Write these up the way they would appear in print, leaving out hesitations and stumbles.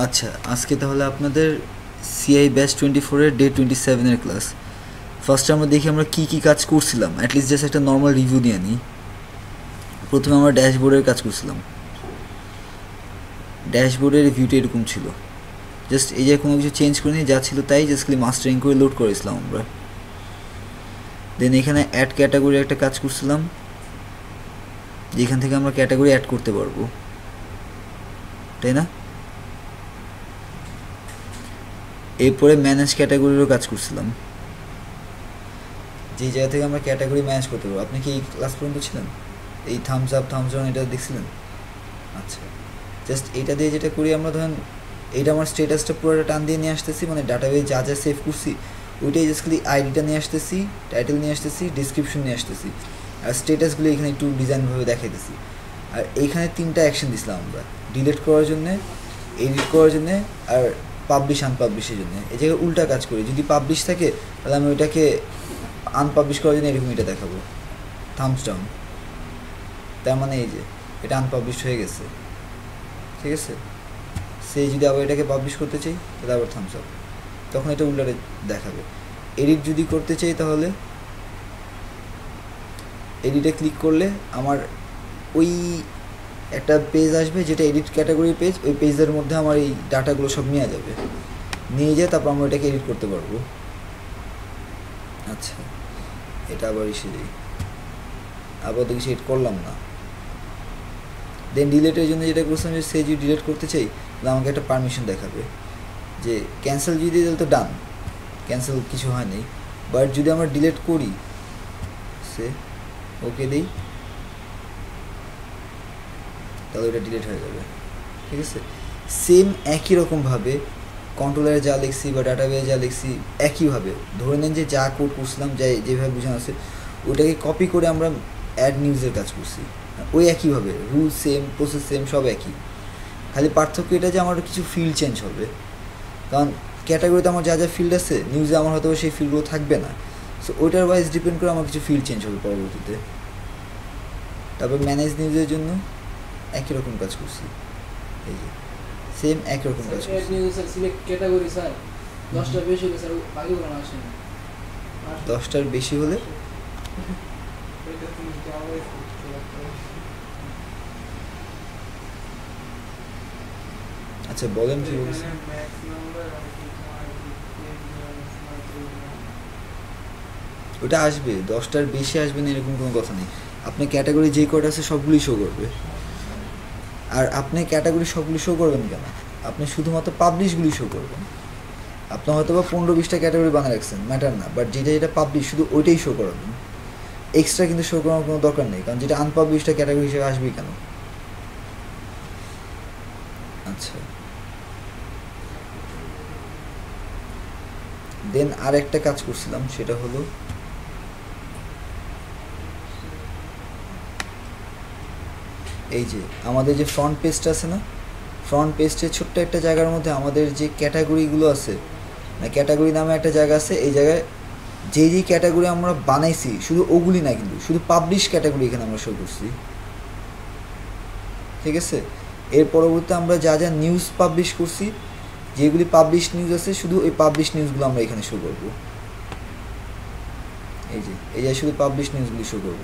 আচ্ছা, আজকে তাহলে আপনাদের সিআই ব্যাচ 24 এর ডে 27 এর ক্লাস। ফার্স্টে আমরা দেখি আমরা কী কী কাজ করছিলাম, অ্যাটলিস্ট জাস্ট একটা নর্মাল রিভিউ নিয়ে নিই। প্রথমে আমরা ড্যাশবোর্ডের কাজ করছিলাম। ড্যাশবোর্ডের রিভিউটা এরকম ছিল, জাস্ট এই যে কোনো কিছু চেঞ্জ করিনি, যা ছিল তাই, জাস্ট খালি মাস্টারিং করে লোড করেছিলাম আমরা। দেন এখানে অ্যাড ক্যাটাগরি একটা কাজ করছিলাম, যেখান থেকে আমরা ক্যাটাগরি অ্যাড করতে পারবো, তাই না? এরপরে ম্যানেজ ক্যাটাগরিরও কাজ করছিলাম, যেই জায়গা থেকে আমরা ক্যাটাগরি ম্যানেজ করতে পারবো। আপনি কি এই ক্লাস পর্যন্ত ছিলেন? এই থামস আপ থামস ডাউন এটা দেখছিলেন? আচ্ছা, জাস্ট এটা দিয়ে যেটা করি আমরা, ধরেন এইটা আমার স্টেটাসটা পুরোটা টান দিয়ে নিয়ে আসতেছি, মানে ডাটাবেজ যা যা সেভ করছি ওইটাই জাস্ট খালি আইডিটা নিয়ে আসতেছি, টাইটেল নিয়ে আসতেছি, ডিসক্রিপশন নিয়ে আসতেছি, আর স্টেটাসগুলো এখানে একটু ডিজাইনভাবে দেখাইতেছি। আর এইখানে 3টা অ্যাকশন দিছিলাম আমরা, ডিলিট করার জন্যে, এডিট করার জন্যে, আর পাবলিশ আনপাবলিশের জন্য। এই জায়গায় উল্টা কাজ করি, যদি পাবলিশ থাকে তাহলে আমি ওইটাকে আনপাবলিশ করার জন্য এরকম এটা দেখাবো, থামস ডাউন। তার মানে এই যে এটা আনপাবলিশ হয়ে গেছে, ঠিক আছে? সে যদি আবার এটাকে পাবলিশ করতে চাই তাহলে আবার থামস আপ, তখন এটা উল্টারে দেখাবে। এডিট যদি করতে চাই তাহলে এডিটে ক্লিক করলে আমার ওই একটা পেজ আসবে যেটা এডিট ক্যাটাগরি পেজ, ওই পেজের মধ্যে আমার এই ডাটাগুলো সব নিয়ে যাবে, নিয়ে যেয়ে তারপর আমরা এটাকে এডিট করতে পারবো। আচ্ছা, এটা আবার এসে যাই, আবার দেখি এডিট করলাম না। দেন ডিলেটের জন্য যেটা করছিলাম, যে সে যদি ডিলেট করতে চাই তাহলে আমাকে একটা পারমিশন দেখাবে, যে ক্যান্সেল যদি দিই তাহলে তো ডান, ক্যান্সেল কিছু হয় নাই। বাট যদি আমরা ডিলেট করি, সে ওকে দিই, তাহলে ওটা ডিলিট হয়ে যাবে, ঠিক আছে? সেম একই রকমভাবে কন্ট্রোলারে যা লিখছি বা ডাটাবেজে যা লিখছি একইভাবে ধরে নেন যে যা কোড করছিলাম, যা যেভাবে বোঝানো আছে ওইটাকে কপি করে আমরা অ্যাড নিউজের কাজ করছি, ওই একইভাবে রুল সেম, প্রসেস সেম, সব একই। খালি পার্থক্য এটা যে আমার কিছু ফিল্ড চেঞ্জ হবে, কারণ ক্যাটাগরিতে আমার যা যা ফিল্ড আছে, নিউজে আমার হয়তো সেই ফিল্ডগুলো থাকবে না। সো ওইটার ওয়াইজ ডিপেন্ড করে আমার কিছু ফিল্ড চেঞ্জ হবে পরবর্তীতে। তারপর ম্যানেজ নিউজের জন্য একই রকম কাজ করছি, এই যে সেম একই রকম কাজ করছি। ক্যাটাগরি স্যার 10টার বেশি হলে স্যার বাকিগুলো না আসে না। 10টার বেশি হলে আচ্ছা বলেন কি বলছেন? ওটা আসবে, 10টার বেশি আসবে না এরকম কোনো কথা নেই। আপনি ক্যাটাগরি যেই কটা আছে সবগুলি শো করবে। আর আপনি ক্যাটাগরি সবগুলি শো করবেন কেন? আপনি শুধুমাত্র পাবলিশগুলি শো করবেন। আপনার হয়তো বা 15-20টা ক্যাটাগরি বানিয়ে রাখছেন, ম্যাটার না, বাট যেটা যেটা পাবলিশ শুধু ওইটাই শো করাবেন, এক্সট্রা কিন্তু শো করানোর কোনো দরকার নেই, কারণ যেটা আনপাবলিশটা ক্যাটাগরি হিসেবে আসবেই কেন। আচ্ছা, দেন আর একটা কাজ করছিলাম, সেটা হলো এই যে আমাদের যে ফ্রন্ট পেজটা আছে না, ফ্রন্ট পেজের ছোট্ট একটা জায়গার মধ্যে আমাদের যে ক্যাটাগরিগুলো আছে, না ক্যাটাগরি নামে একটা জায়গা আছে, এই জায়গায় যেই যেই ক্যাটাগরি আমরা বানাইছি শুধু ওগুলি না, কিন্তু শুধু পাবলিশ ক্যাটাগরি এখানে আমরা শো করছি, ঠিক আছে? এর পরবর্তীতে আমরা যা যা নিউজ পাবলিশ করছি, যেগুলি পাবলিশ নিউজ আছে শুধু এই পাবলিশ নিউজগুলো আমরা এখানে শো করব, এই যে এই যে শুধু পাবলিশ নিউজগুলি শো করব।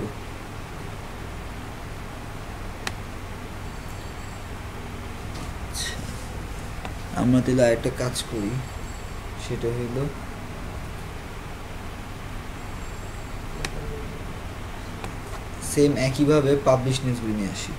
আমরা তাহলে আরেকটা কাজ করি, সেটা হইল সেম একইভাবে পাবলিশ নিউজগুলি নিয়ে আসি।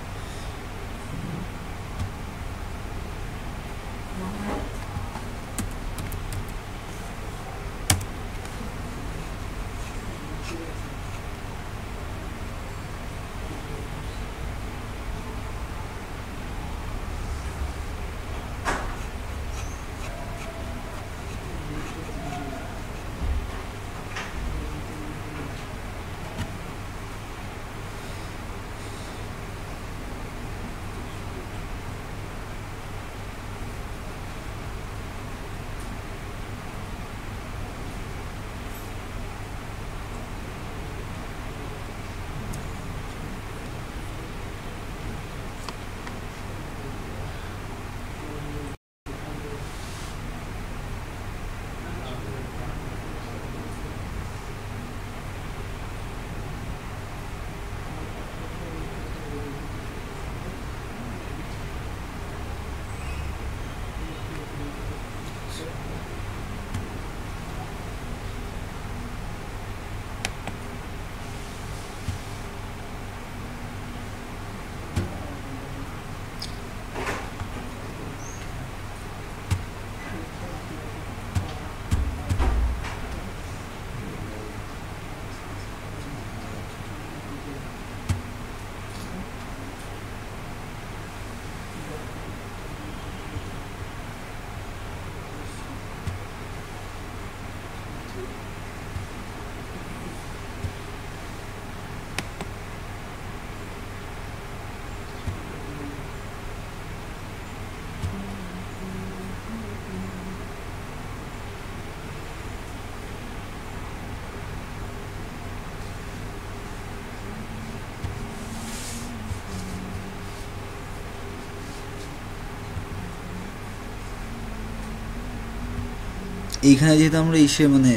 এইখানে যেহেতু আমরা ইসে মানে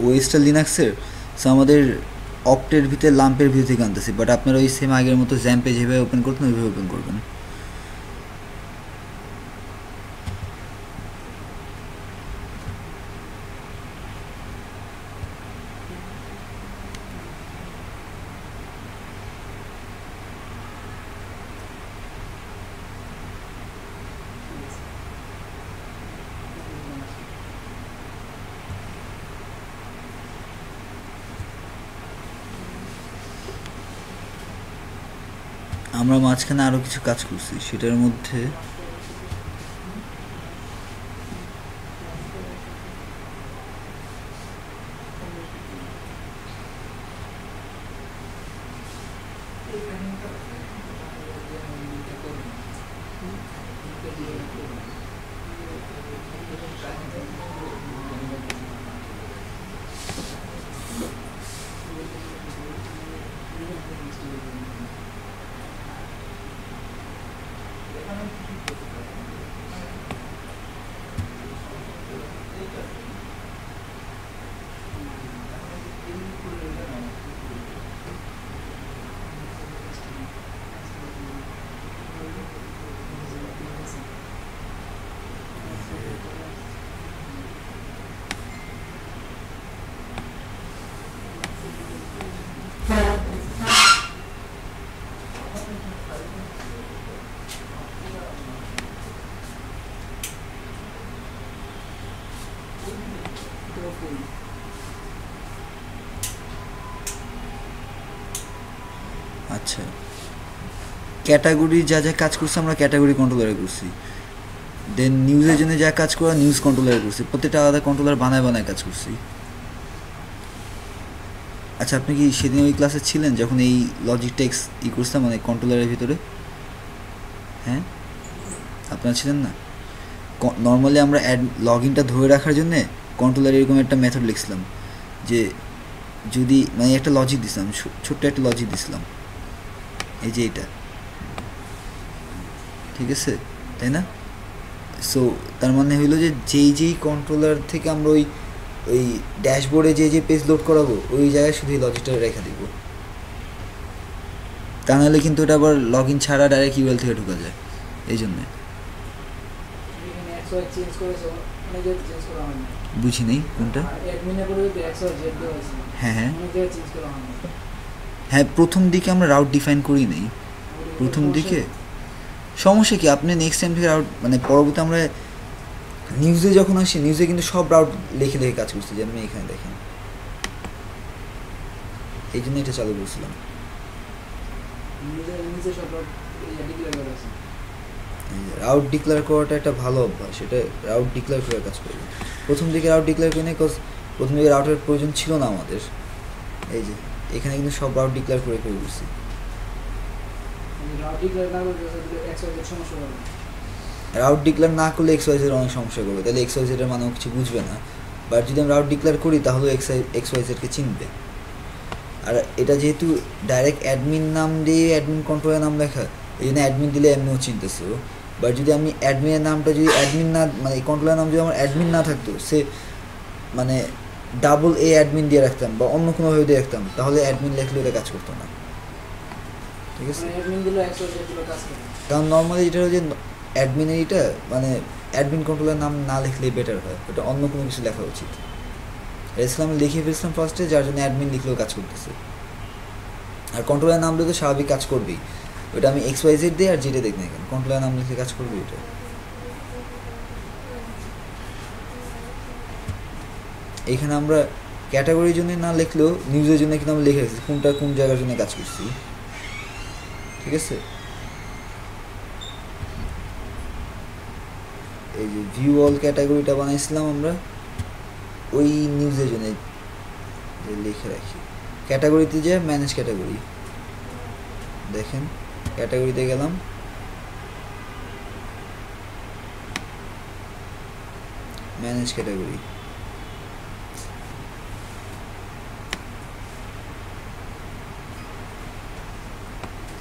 ওয়েস্টার লিনাক্সের, সো আমাদের অপ্টের ভিতরে লাম্পের ভিউ থেকে আনতেছি, বাট আপনারা ওই সেম আগের মতো জ্যাম্পে যেভাবে ওপেন করতেন ওইভাবে ওপেন করবেন। আমরা মাঝখানে আরও কিছু কাজ করছি, সেটার মধ্যে আচ্ছা ক্যাটাগরি যা যা কাজ করছে আমরা ক্যাটাগরি কন্ট্রোলারে করছি, দেন নিউজের জন্য যা কাজ করা নিউজ কন্ট্রোলারে করছি, প্রত্যেকটা আলাদা কন্ট্রোলার বানায় বানায় কাজ করছি। আচ্ছা আপনি কি সেদিন ওই ক্লাসে ছিলেন যখন এই লজিক টেক্স করছিলাম মানে কন্ট্রোলারের ভিতরে? হ্যাঁ আপনারা ছিলেন না? নর্মালি আমরা লগ ইনটা ধরে রাখার জন্যে কন্ট্রোলারে এরকম একটা মেথড লিখছিলাম যে যদি মানে একটা লজিক দিছিলাম, ছোট্ট একটা লজিক দিছিলাম, এই যে এইটা, ঠিক আছে তাই না? সো তার মানে হইলো যে যেই কন্ট্রোলার থেকে আমরা ওই ড্যাশবোর্ডে যে পেজ লোড করাবো ওই জায়গায় শুধু এই লজিকটা রেখে দিব, তা নাহলে কিন্তু এটা আবার লগ ইন ছাড়া ডাইরেক্ট ইউএল থেকে ঢোকা যায়। এই জন্যে বুঝি নেই কোনটা। হ্যাঁ হ্যাঁ হ্যাঁ প্রথম দিকে আমরা রাউট ডিফাইন করি নেই, প্রথম দিকে সমস্যা কি আপনি নেক্সট টাইম থেকে রাউট মানে পরবর্তী আমরা নিউজে যখন আসি নিউজে কিন্তু সব রাউট লিখে লিখে কাজ করছি, যেমন এখানে দেখেন, এই জন্য এটা চালু করছিলাম। রাউট ডিক্লেয়ার করাটা একটা ভালো অভ্যাস, সেটা রাউট ডিক্লেয়ার করে কাজ করবে। প্রথম দিকে রাউট ডিক্লেয়ার করি না, বিকজ প্রথম দিকে রাউটের প্রয়োজন ছিল না আমাদের। এই যে এখানে কিন্তু সব রাউট ডিক্লেয়ার করে করে করছি। রাউট ডিক্লেয়ার না করলে এক্সওয়াইজের অনেক সমস্যা করবে, তাহলে এক্সওয়াইজের মানে কিছু বুঝবে না। বাট যদি আমি রাউট ডিক্লেয়ার করি তাহলে এক্সওয়াইজেরকে চিনবে। আর এটা যেহেতু ডাইরেক্ট অ্যাডমিন নাম দিয়ে অ্যাডমিন কন্ট্রোলের নাম লেখা, এই জন্য অ্যাডমিন দিলে এমনিও চিনতেছে। বাট যদি আমি অ্যাডমিনের নামটা যদি অ্যাডমিন না মানে কন্ট্রোলের নাম যদি আমার অ্যাডমিন না থাকতো, সে মানে ডাবল এ অ্যাডমিন দিয়ে রাখতাম বা অন্য কোনোভাবে দিয়ে রাখতাম, তাহলে অ্যাডমিন লেখলে এটা কাজ করতো না, ঠিক আছে? কারণ নর্মালি যেটা হচ্ছে অ্যাডমিনের এটা মানে অ্যাডমিন কন্ট্রোলের নাম না লিখলেই বেটার হয়, ওটা অন্য কোনো কিছু লেখা উচিত। আমি লিখে ফেলছিলাম ফার্স্টে, যার জন্য অ্যাডমিন লিখলেও কাজ করতেছে। আর কন্ট্রোলের নাম দিলে তো স্বাভাবিক কাজ করবেই, ওটা আমি XYZ দিই আর যেটা দেখি না কেন কন্ট্রোলের নাম লিখলে কাজ করবে এটা। এইখানে আমরা ক্যাটাগরির জন্য না লিখলেও নিউজের জন্য কিন্তু আমরা লিখে রাখছি কোনটা কোন জায়গার জন্য কাজ করছি, ঠিক আছে? এই যে ভিউ অল ক্যাটাগরিটা বানাইছিলাম আমরা ওই নিউজের জন্য, লিখে রাখি ক্যাটাগরিতে যে ম্যানেজ ক্যাটাগরি, দেখেন ক্যাটাগরিতে গেলাম, ম্যানেজ ক্যাটাগরি,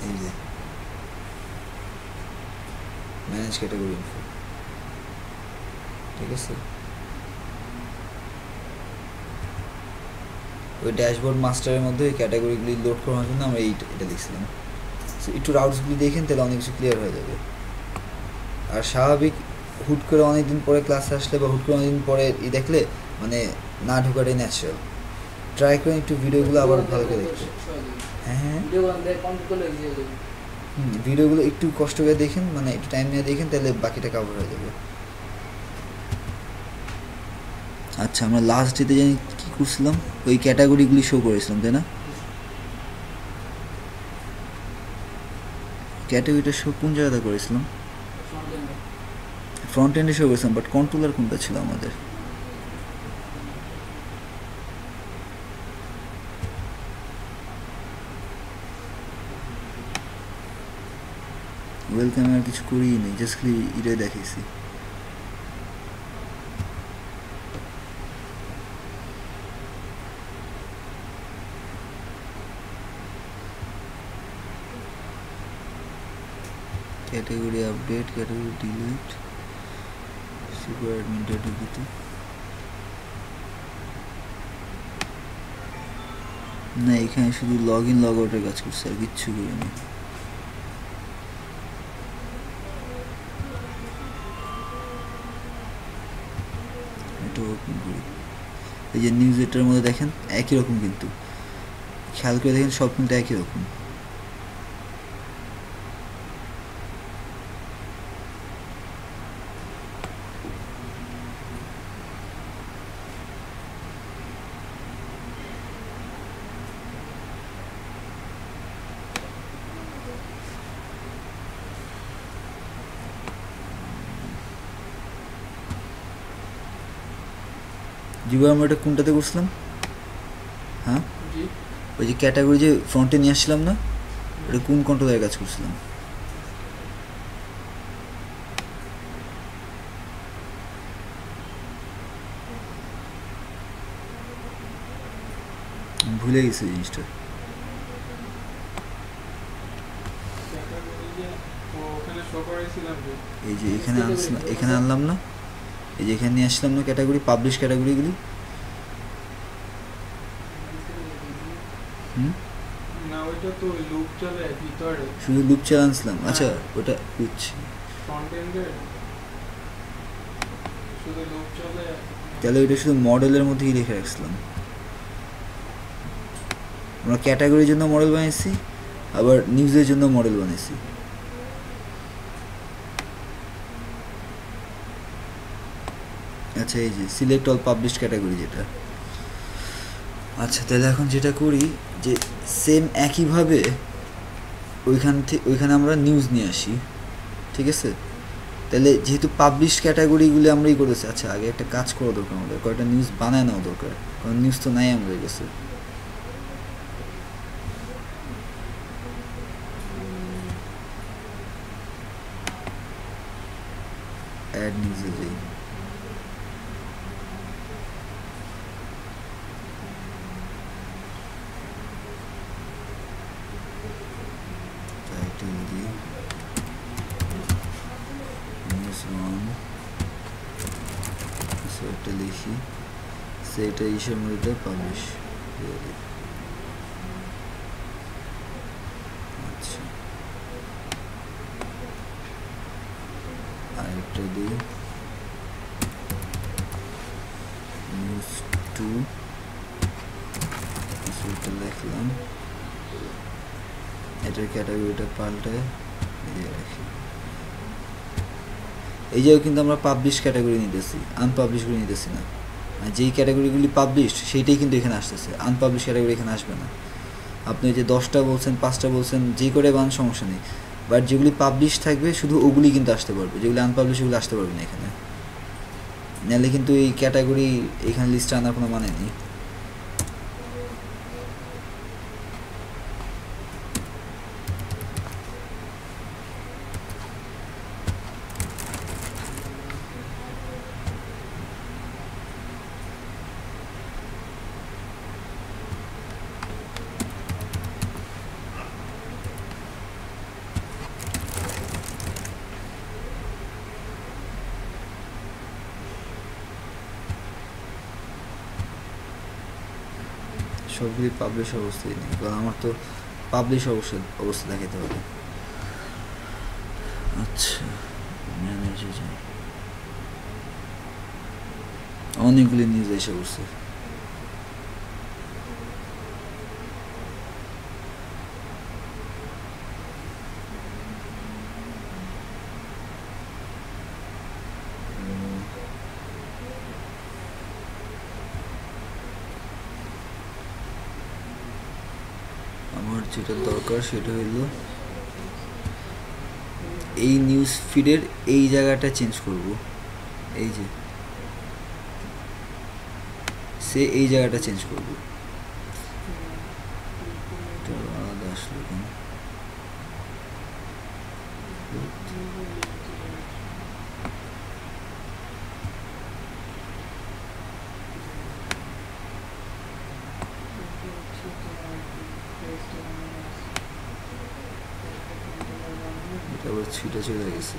এই যে ম্যানেজ ক্যাটাগরি ইনফো, ঠিক আছে? ওই ড্যাশবোর্ড মাস্টারের মধ্যে ওই ক্যাটাগরিগুলি লোড করার জন্য আমরা এটা লিখছিলাম। সো একটু রাউটসগুলি দেখেন, তাহলে অনেক কিছু ক্লিয়ার হয়ে যাবে। আর স্বাভাবিক হুট করে অনেকদিন পরে ক্লাসে আসলে বা হুট করে অনেকদিন পরে দেখলে মানে না ঢোকাটাই ন্যাচারাল। ট্রাই করেন একটু ভিডিওগুলো আবার ভালো করে দেখতে। হ্যাঁ হ্যাঁ ভিডিওগুলো একটু কষ্ট করে দেখেন, মানে একটু টাইম নিয়ে দেখেন, তাহলে বাকিটা কভার হয়ে যাবে। আচ্ছা, আমরা লাস্ট ডেতে জানি কী করছিলাম, ওই ক্যাটাগরিগুলি শো করেছিলাম, তাই না? ক্যাটাগরিটা শো কোন জায়গাটা করেছিলাম? ফ্রন্ট এন্ডে শো করেছিলাম, বাট কন্ট্রোলার কোনটা ছিল আমাদের? ওয়েলকামে আর কিছু করিই নেই, জাস্ট খালি এটাই দেখাইছি। Category update, category delete, super অ্যাডমিনটা ঢুকিতে না, এখানে শুধু লগ ইন লগ আউটের কাজ করছে, আর কিচ্ছু করিনি। এটা ওপেন করি, এই যে নিউজ লেটারের মধ্যে দেখেন একই রকম, কিন্তু খেয়াল করে দেখেন সব কিন্তু একই রকম। জীবন আমরা এটা কোনটাতে করছিলাম? হ্যাঁ, ওই যে ক্যাটাগরি যে ফ্রন্টে নিয়ে আসছিলাম না, ওটা কোন কন্ট্রোলের কাজ করছিলাম? ভুলে গেছি জিনিসটা। এই যে এখানে আনলাম না, এই যে এখানে নিয়ে আসলাম না ক্যাটাগরি, পাবলিশ ক্যাটাগরিগুলি। না, ওইটা তো লুপ চলে ভিতরে, শুধু লুপ চালানছিলাম। আচ্ছা, ওটা বুঝছি, ফ্রন্ট এন্ডে শুধু লুপ চলে। তাহলে ওইটা শুধু মডেলের মধ্যেই রেখে রাখছিলাম। আমরা ক্যাটাগরির জন্য মডেল বানিয়েছি, আবার নিউজের জন্য মডেল বানিয়েছি। আচ্ছা, এই যে সিলেক্ট অল পাবলিশ ক্যাটাগরি যেটা। আচ্ছা, তাহলে এখন যেটা করি যে সেম একইভাবে ওইখানে আমরা নিউজ নিয়ে আসি, ঠিক আছে? তাহলে যেহেতু পাবলিশ ক্যাটাগরিগুলি আমরাই করেছি, আচ্ছা আগে একটা কাজ করা দরকার, আমাদের কয়েকটা নিউজ বানায় নেওয়া দরকার, কারণ নিউজ তো নাই আমাদের কাছে। অ্যাড নিউজে যাই, টাইটেল দিই নিউজ ওয়ান, সেটা লিখি, সেটা ইসের মধ্যে পাবলিশ। আচ্ছা, আরেকটা দিই নিউজ টু, সেটা লিখলাম, এটার ক্যাটাগরিটা পাল্টে দিয়ে রাখি। এই যে কিন্তু আমরা পাবলিশ ক্যাটাগরি নিতেছি, আনপাবলিশগুলি নিতেছি না। আর যেই ক্যাটাগরিগুলি পাবলিশ সেইটাই কিন্তু এখানে আসতেছে, আনপাবলিশ ক্যাটাগরি এখানে আসবে না। আপনি যে 10টা বলছেন, 5টা বলছেন, যে করে বান সমস্যা নেই, বাট যেগুলি পাবলিশ থাকবে শুধু ওগুলি কিন্তু আসতে পারবে, যেগুলি আনপাবলিশ ওগুলো আসতে পারবে না এখানে। নাহলে কিন্তু এই ক্যাটাগরি এখানে লিস্টে আনার কোনো মানে নেই। সবগুলি পাবলিশ অবস্থায় নেই, কারণ আমার তো পাবলিশ অবস্থা দেখাতে হবে। আচ্ছা, ম্যানেজে যাই, অনেকগুলি নিউজ এসে পড়ছে। আমার যেটা দরকার সেটা হইল এই নিউজ ফিডের এই জায়গাটা চেঞ্জ করব। এই যে সে এই জায়গাটা চেঞ্জ করব, আলাদা আসলো কেন? এটা আবার ছিটা চলে গেছে।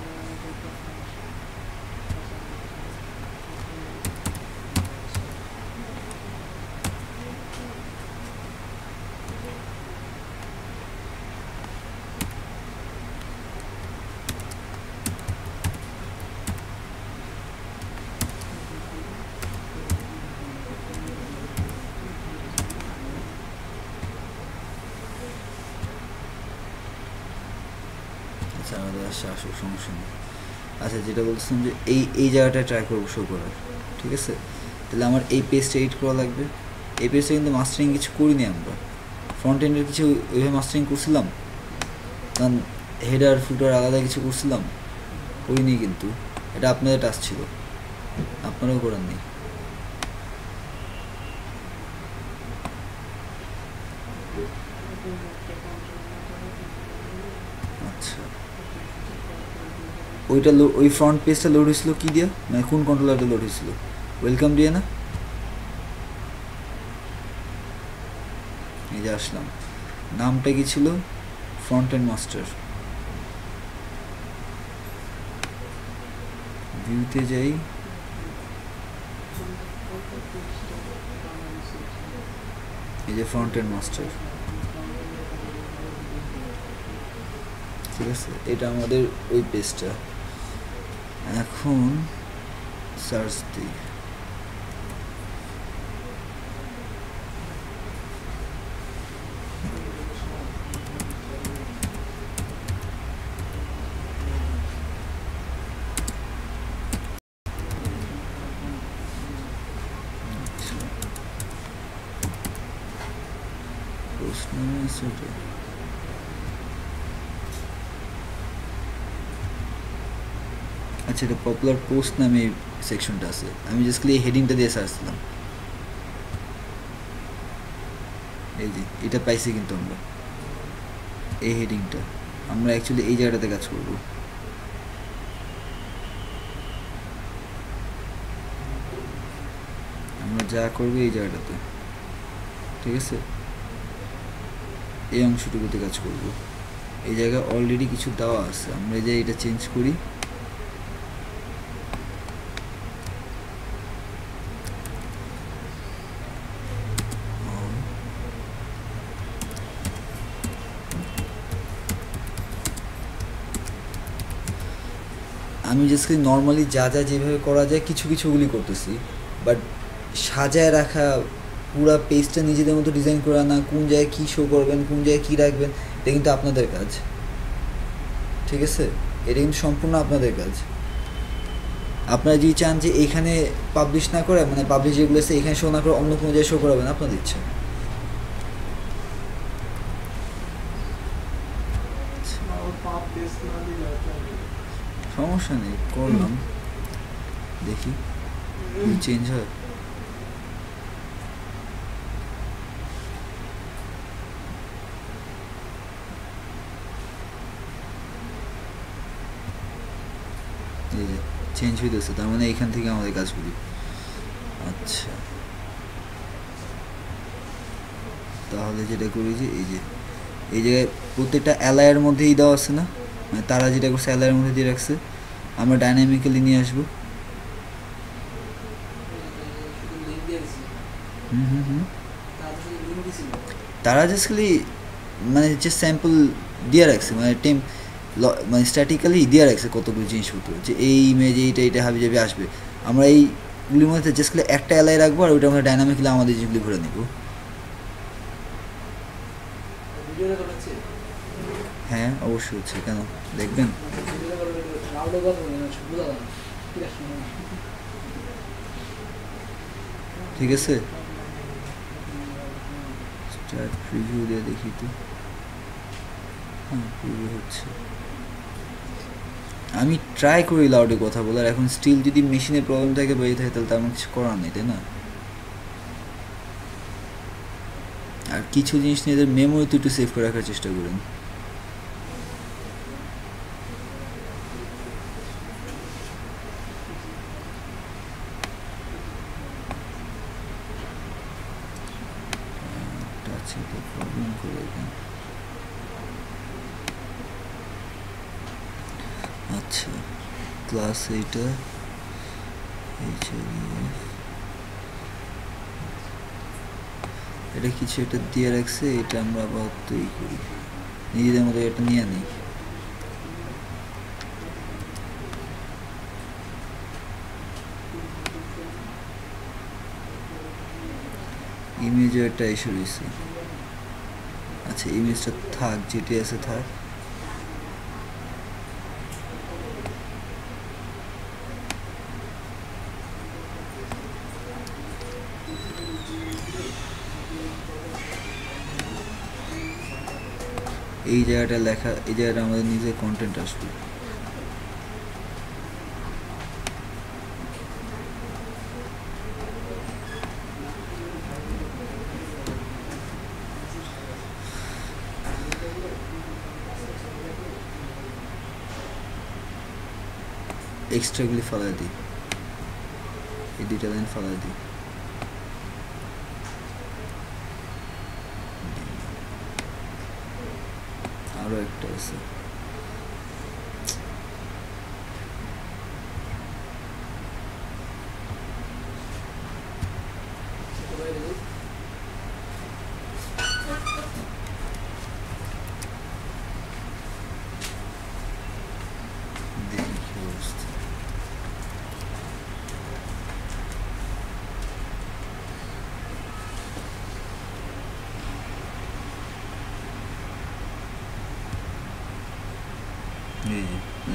আচ্ছা, আমাদের আসছে, আসুক, সমস্যা নেই। আচ্ছা, যেটা বলছিলাম যে এই জায়গাটা ট্রাই করবো শো করার, ঠিক আছে? তাহলে আমার এই পেজটা এডিট করা লাগবে। এই পেজটা কিন্তু মাস্টারিং কিছু করিনি আমরা, ফ্রন্ট এন্ডের কিছু ওইভাবে মাস্টারিং করছিলাম, কারণ হেডার ফুটার আলাদা কিছু করছিলাম, করিনি। কিন্তু এটা আপনাদের টাস্ক ছিল, আপনারাও করার নেই। আচ্ছা, ওইটা ওই ফ্রন্ট পেজটা লোড হয়েছিল কী দিয়ে, মানে কোন কন্ট্রোলারটা লোড হয়েছিল? ওয়েলকাম দিয়ে না? এই যে আসলাম, নামটা কি ছিল? Front end master. ভিউতে যাই, এই যে ফ্রন্ট এন্ড মাস্টার, ঠিক আছে? এটা আমাদের ওই পেজটা। এখন সার্চ দিই, আচ্ছা, এটা পপুলার পোস্ট নামে সেকশনটা আছে। আমি জাস্ট এই হেডিংটা দিয়ে সার্চ দিলাম, এই যে এটা পাইছি। কিন্তু আমরা এই হেডিংটা, আমরা অ্যাকচুয়ালি এই জায়গাটাতে কাজ করব। আমরা যা করবো এই জায়গাটাতে, ঠিক আছে? এই অংশটুকুতে কাজ করব। এই জায়গায় অলরেডি কিছু দেওয়া আছে, আমরা যে এটা চেঞ্জ করি, আমি জাস্ট নর্মালি যা যা যেভাবে করা যায় কিছু কিছুগুলি করতেছি, বাট সাজায় রাখা, পুরা পেজটা নিজেদের মতো ডিজাইন করা না, কোন জায়গায় কী শো করবেন, কোন জায়গায় কী রাখবেন, এটা কিন্তু আপনাদের কাজ, ঠিক আছে? এটা কিন্তু সম্পূর্ণ আপনাদের কাজ। আপনারা যদি চান যে এইখানে পাবলিশ না করে, মানে পাবলিশ যেগুলো আছে এখানে শো না করে অন্য কোনো জায়গায় শো করাবেন, আপনাদের ইচ্ছা। সমস্যা নেই, করলাম, দেখি চেঞ্জ হয়। এই যে চেঞ্জ হইতেছে, তার মানে এখান থেকে আমাদের কাজগুলি। আচ্ছা, তাহলে যেটা করি যে এই জায়গায় প্রত্যেকটা অ্যালায়ের মধ্যেই দেওয়া আছে না, মানে তারা যেটা করছে অ্যালায়ের মধ্যে দিয়ে রাখছে, আমরা ডাইনামিক্যালি নিয়ে আসবো। হুম হুম হুম ছিল তারা জাস্ট খালি মানে যে স্যাম্পল দিয়ে রাখছে মানে মানে স্ট্যাটিক্যালি দিয়ে রাখছে কতগুলো জিনিসপত্র যে এই ইমেজ এইটা হাবি যাবি আসবে, আমরা এইগুলির মধ্যে জাস্ট খালি একটা এলাই রাখবো আর ওইটা আমরা ডাইনামিকলি আমাদের জিনিসগুলি ভরে নিব। ভিডিও রেকর্ড হচ্ছে হ্যাঁ অবশ্যই হচ্ছে, কেন দেখবেন? ভিডিও রেকর্ড রাউন্ড কথা বলে না বুঝা যায় না কি আসছে ঠিক আছে, স্টার্ট প্রিভিউ দিয়ে দেখি তো। হ্যাঁ প্রিভিউ হচ্ছে, আমি ট্রাই করি লাউডে কথা বলার, এখন স্টিল যদি মেশিনের প্রবলেম থাকে বা এই থাকে তাহলে তো আমার কিছু করার নেই, তাই না? আর কিছু জিনিস নিয়ে এদের মেমোরি তো একটু সেভ করে রাখার চেষ্টা করেন। প্রবলেম করে এখানে। আচ্ছা ক্লাস এইটা এটা কিছু একটা দিয়ে রাখছে, এটা আমরা আবার তৈরি করি নিজেদের মতো, এটা নিয়ে নিই। ইমেজও একটা এসে রয়েছে। আচ্ছা ইমেজটা থাক, যেটি আছে থাক। এই জায়গাটা লেখা, এই জায়গাটা আমাদের নিজের কন্টেন্ট আসবে। এক্সট্রাগুলি ফালাই দিই, এই দুইটা লাইন ফালাই দিই। আরো একটা আছে,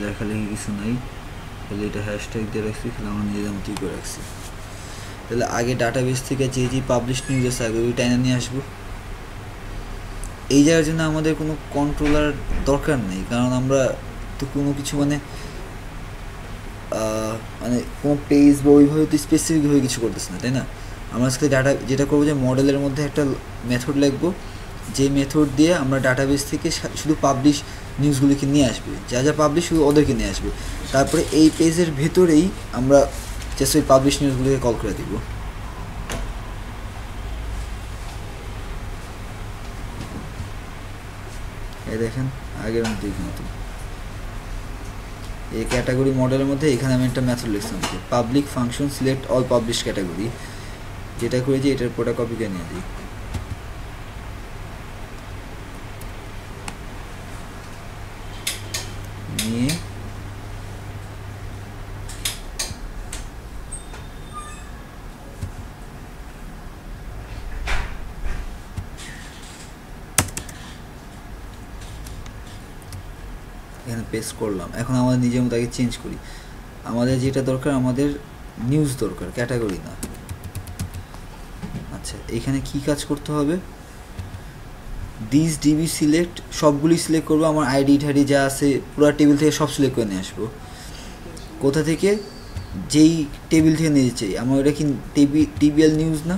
লেখালেখি কিছু নাই, তাহলে এটা হ্যাশট্যাগ দিয়ে রাখছি, তাহলে আমরা নিজেদের মতোই করে রাখছি। তাহলে আগে ডাটাবেস থেকে যে পাবলিশ নিউজ আছে আগে ওই টাইনা নিয়ে আসবো। এই জায়গার জন্য আমাদের কোনো কন্ট্রোলার দরকার নেই, কারণ আমরা তো কোনো কিছু মানে কোনো পেজ বা ওইভাবে তো স্পেসিফিকভাবে কিছু করতেছি না, তাই না? আমরা আজকে ডাটা যেটা করবো যে মডেলের মধ্যে একটা মেথড লিখবো, যে মেথড দিয়ে আমরা ডাটাবেস থেকে শুধু পাবলিশ নিউজগুলিকে নিয়ে আসবে, যা যা পাবলিশ শুধু ওদেরকে নিয়ে আসবে। তারপরে এই পেজের ভেতরেই আমরা জাস্ট ওই পাবলিশ নিউজগুলিকে কল করে দিব। এই দেখেন আগের মতোই কিন্তু এই ক্যাটাগরি মডেলের মধ্যে এখানে আমি একটা মেথড লিখছিলাম যে public function select all publish category, যেটা করে যে এটার পুরোটা কপি করে নিয়ে দিই। নিয়ে এখানে পেস্ট করলাম। এখন আমাদের নিজের মতো আগে চেঞ্জ করি, আমাদের যেটা দরকার আমাদের নিউজ দরকার, ক্যাটাগরি না। আচ্ছা এখানে কি কাজ করতে হবে, দিস ডিবি সিলেক্ট, সবগুলি সিলেক্ট করবো, আমার আইডি ঠাইডি যা আছে পুরো টেবিল থেকে সব সিলেক্ট করে নিয়ে আসবো। কোথা থেকে, যেই টেবিল থেকে নিয়ে চাই, আমার ওটা কি টিবিএল নিউজ না,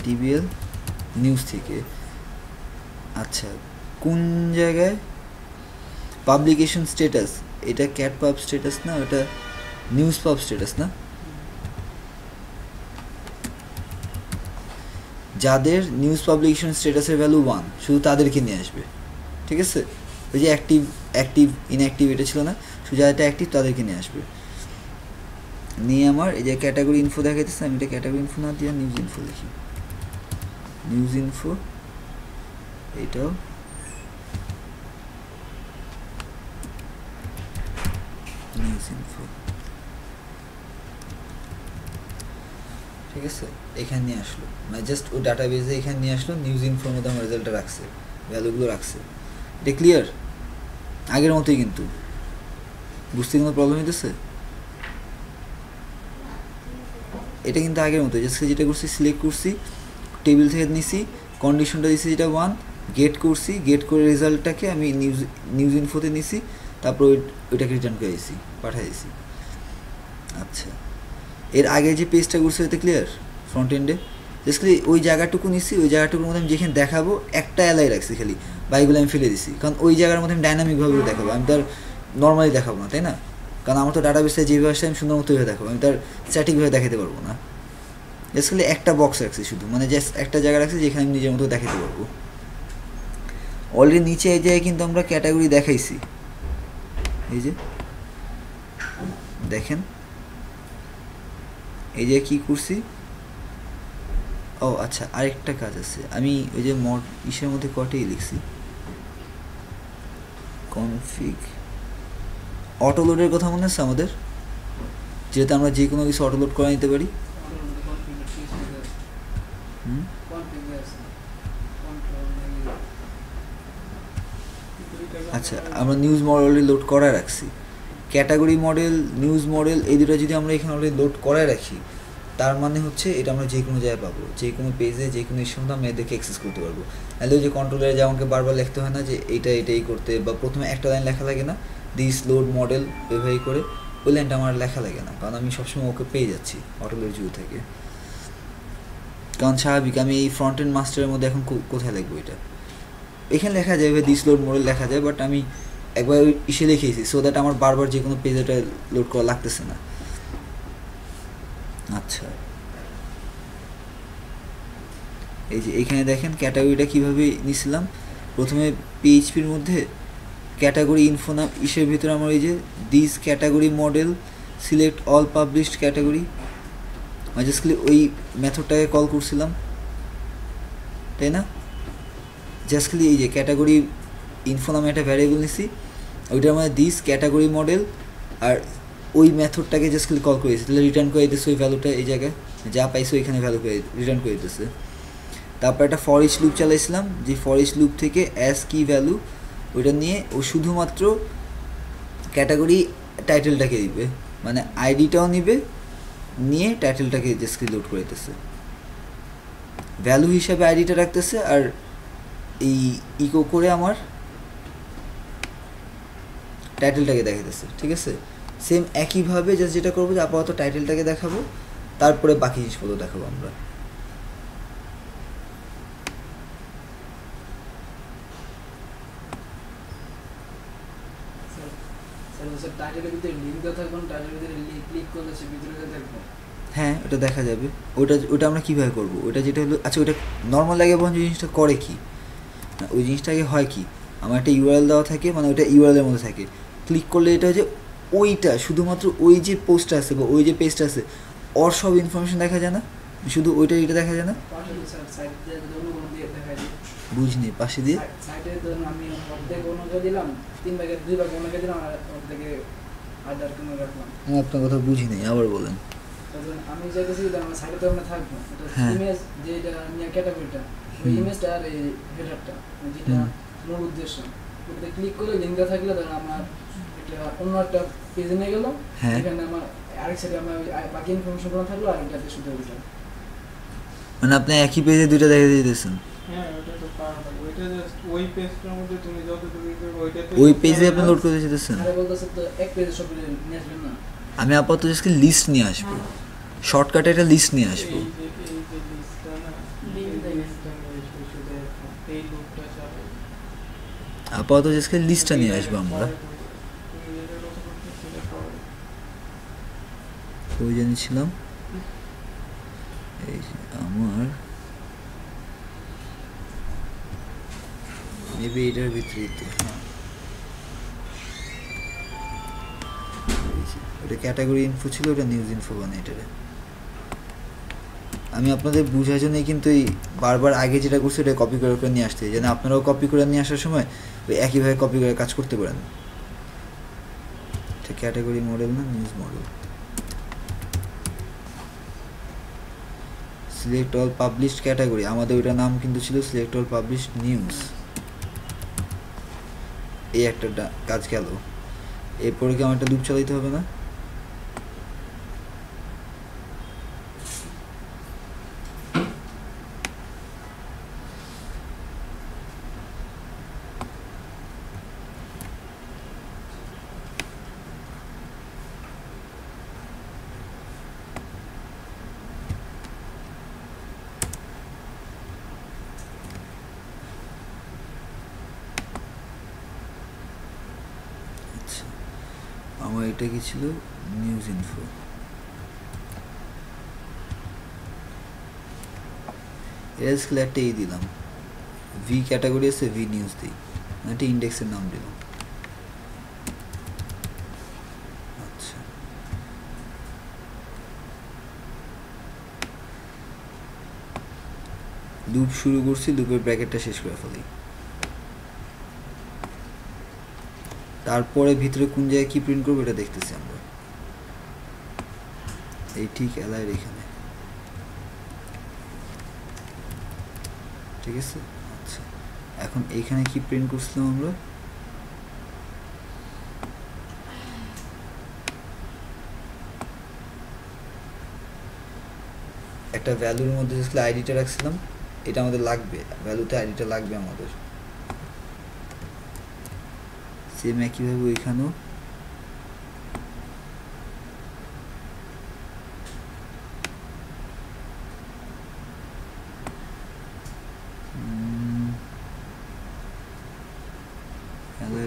টিবিএল নিউজ থেকে। আচ্ছা কোন জায়গায় পাবলিকেশন স্ট্যাটাস, এটা ক্যাট পাব স্ট্যাটাস না, ওটা নিউজ পাব স্ট্যাটাস না। যাদের নিউজ পাবলিকেশন স্ট্যাটাসের ভ্যালু 1 শুধু তাদেরকে নিয়ে আসবে, ঠিক আছে? ওই যে অ্যাক্টিভ ইনঅ্যাক্টিভ এটা ছিল না, শুধু যাদেরটা অ্যাক্টিভ তাদেরকে নিয়ে আসবে। নিয়ে আমার এই যে ক্যাটাগরি ইনফো দেখাইতেছে, আমি এটা ক্যাটাগরি ইনফো না দিয়ে নিউজ ইনফো লিখি। নিউজ ইনফো, এইটাও নিউজ ইনফো, ঠিক আছে। এখানে নিয়ে আসলো, মানে জাস্ট ও ডাটাবেসে এখানে নিয়ে আসলো, নিউজ ইনফোর মধ্যে আমার রেজাল্টটা রাখছে, ভ্যালুগুলো রাখছে। এটা ক্লিয়ার? আগের মতোই কিন্তু, বুঝতে কোনো প্রবলেম হইতেছে? এটা কিন্তু আগের মতো, জাস্ট যেটা করছি সিলেক্ট করছি, টেবিল থেকে নিছি, কন্ডিশনটা দিছি যেটা 1, গেট করছি, গেট করে রেজাল্টটাকে আমি নিউজ ইনফোতে নিছি, তারপর ওইটাকে রিটার্ন করে দিয়েছি, পাঠিয়ে দিয়েছি। আচ্ছা, এর আগে যে পেজটা করছি ওতে ক্লিয়ার? ফ্রন্ট এন্ডে জাস্টলি ওই জায়গাটুকু নিচ্ছি, ওই জায়গাটুকুর মধ্যে আমি যেখানে দেখাবো একটা এলাই রাখছি খালি, বাইকগুলো আমি ফেলে দিছি, কারণ ওই জায়গার মধ্যে আমি ডাইনামিকভাবে দেখাবো, আমি তার নর্মালি দেখাবো না, তাই না? কারণ আমার তো ডাটাবেসে যেভাবে আসছে আমি সুন্দর মতোভাবে দেখাবো, আমি তার স্ট্যাটিকভাবে দেখাতে পারবো না। জাস্টলি একটা বক্স রাখছি শুধু, মানে জাস্ট একটা জায়গা রাখছি যেখানে আমি নিজের মতো দেখাতে পারবো। অলরেডি নিচে এই জায়গায় কিন্তু আমরা ক্যাটাগরি দেখাইছি, এই যে দেখেন এই যে কী করছি। ও আচ্ছা, আরেকটা কাজ আছে, আমি ওই যে ইসের মধ্যে কটেই লিখছি, কনফিগ অটোলোডের কথা মনে আছে আমাদের, যেহেতু আমরা যে কোনো কিছু অটোলোড করে নিতে পারি। আচ্ছা, আমরা নিউজ মডেল লোড করায় রাখছি, ক্যাটাগরি মডেল, নিউজ মডেল, এই দুটো যদি আমরা এখানে অলরেডি লোড করায় রাখি, তার মানে হচ্ছে এটা আমরা যে কোনো জায়গায় পাবো, যে কোনো পেজে যে কোনো ইস্যুর মধ্যে আমরা এদেরকে অ্যাক্সেস করতে পারবো। নাহলে ওই যে কন্ট্রোলারে যে আমাকে বারবার লিখতে হয় না যে এটাই করতে, বা প্রথমে একটা লাইন লেখা লাগে না, দিস লোড মডেল এভাবেই করে, ওই লাইনটা আমার লেখা লাগে না, কারণ আমি সবসময় ওকে পেয়ে যাচ্ছি অটোলোড ভিউ থেকে। কারণ স্বাভাবিক, আমি এই ফ্রন্ট এন্ড মাস্টারের মধ্যে এখন কোথায় লিখবো এটা? এখানে লেখা যায়, দিস লোড মডেল লেখা যায়, বাট আমি একবার ইসে লিখেছি, সো দ্যাট আমার বারবার যে কোনো পেজ এটা লোড করা লাগতেছে না। আচ্ছা, এই যে এখানে দেখেন ক্যাটাগরিটা কীভাবে নিছিলাম, প্রথমে পিএইচপির মধ্যে ক্যাটাগরি ইনফো নাম ইসের ভিতরে আমার এই যে this category model select all published category, justly ওই মেথডটাকে কল করছিলাম, তাই না? জাস্টলি এই যে ক্যাটাগরি ইনফো নামে একটা ভ্যারিয়েবল নিছি, ওইটার মধ্যে দিস ক্যাটাগরি মডেল, আর ওই মেথডটাকে জাস্টলি কল করে দিয়েছি, তাহলে রিটার্ন করে দিতেছে ওই ভ্যালুটা, এই জায়গায় যা পাইছে ওইখানে ভ্যালু করে রিটার্ন করে দিতেছে। তারপর একটা ফর ইচ লুপ চালাইছিলাম, যে ফর ইচ লুপ থেকে অ্যাস কি ভ্যালু ওইটা নিয়ে ও শুধুমাত্র ক্যাটাগরি টাইটেলটাকে দিবে, মানে আইডিটাও নিবে, নিয়ে টাইটেলটাকে জাস্টলি লোড করে দিতেছে, ভ্যালু হিসাবে আইডিটা রাখতেছে, আর এই ইকো করে আমার টাইটেলটাকে দেখাতেছে, ঠিক আছে? সেম একইভাবে জাস্ট যেটা করবো যে আপাতত টাইটেলটাকে দেখাবো, তারপরে বাকি জিনিসগুলো দেখাবো আমরা। হ্যাঁ, ওটা দেখা যাবে। ওটা আমরা কীভাবে করবো? ওটা যেটা হলো, আচ্ছা ওটা নর্মাল আগে বরং জিনিসটা করে কি, ওই জিনিসটাকে হয় কি, আমার একটা ইউআরএল দেওয়া থাকে, মানে ওইটা ইউআরএলের মধ্যে থাকে, ক্লিক করলে এটা হচ্ছে ওইটা শুধুমাত্র ওই যে পোস্টটা আছে বা ওই যে পেজটা আছে ওর সব ইনফরমেশন দেখা যায় না, শুধু ওইটা এটা দেখা যায় না। বুঝনি, পাশে দিয়ে আমি অর্ধেক অনুযায়ী দিলাম, 3 ভাগের 2 ভাগ অনুযায়ী দিলাম, আর অর্ধেকে আদার কোনো রাখলাম। আমি আপনার কথা বুঝি নাই, আবার বলেন। আমি চাইতেছি যে আমার সাইডে তো আমরা থাকবো, ইমেজ যেটা নিয়ে ক্যাটাগরিটা, ওই ইমেজটা আর এই হেডারটা যেটা মূল উদ্দেশ্য, ওটাতে ক্লিক করে লিঙ্কটা থাকলে ধর আমার এটা অন্য একটা পেজে নিয়ে গেল, এখানে আমার আরেক সাইডে আমার বাকি ইনফরমেশনগুলো থাকলো, আর এটাতে শুধু ওইটা, মানে আপনি একই পেজে দুইটা দেখা দিতেছেন। হ্যাঁ, ওটা তো পারবো, ওইটা জাস্ট ওই পেজটার মধ্যে তুমি যতটুকু করবে ওইটাতে ওই পেজে আপনি লোড করে দিতেছেন। আরে বলতেছে তো এক পেজে সব নিয়ে আসবেন না, আমি আপাতত জাস্ট লিস্ট নিয়ে আসবো, শর্টকাটে একটা লিস্ট নিয়ে আসবো। আপাতত জাস্ট লিস্টটা নিয়ে আসবো আমরা। ওই জানিয়েছিলাম এই আমার মেবি এটার ভিতরেই তো, হ্যাঁ ওটা ক্যাটাগরি ইনফো ছিল, ওটা নিউজ ইনফো বানাই এটারে। আমি আপনাদের বোঝার জন্যই কিন্তু এই বারবার আগে যেটা করছি ওটা কপি করে করে নিয়ে আসতে, যেন আপনারাও কপি করে নিয়ে আসার সময় ওই একইভাবে কপি করে কাজ করতে পারেন। এটা ক্যাটাগরি মডেল না news model. Select all published category, আমাদের ওইটার নাম কিন্তু ছিল সিলেক্ট অল পাবলিশড নিউজ। এই একটা কাজ গেল। এরপরে কি আমার একটা লুপ চালাইতে হবে না? আমার এটা কি ছিল? News info. এর স্কেল একটা এই দিলাম, ভি ক্যাটাগরি আছে, ভি নিউজ দিই, একটা ইন্ডেক্সের নাম দিলাম। আচ্ছা, লুপ শুরু করছি, লুপের ব্র্যাকেটটা শেষ করে ফেলি। তারপরে ভিতরে কোন জায়গায় কি প্রিন্ট করবো এটা দেখতেছি আমরা। এই ঠিক এলাইয়ের এখানে, ঠিক আছে। আচ্ছা, এখন এইখানে কি প্রিন্ট করছিলাম আমরা? একটা ভ্যালুর মধ্যে আইডিটা রাখছিলাম, এটা আমাদের লাগবে, ভ্যালুতে আইডিটা লাগবে আমাদের। সেম একইভাবে ওইখানেও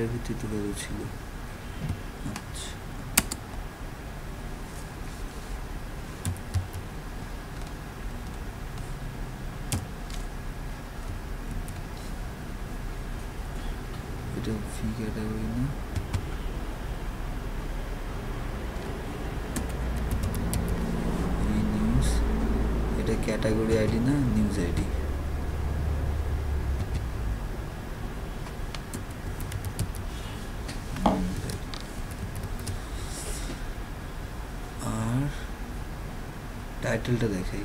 এর ভিতরে তো ভ্যালু ছিল। আচ্ছা, এটা ভি ক্যাটাগরি না, ভি নিউজ। এটা ক্যাটাগরি আইডি না, নিউজ আইডি। আর টাইটেলটা দেখাই,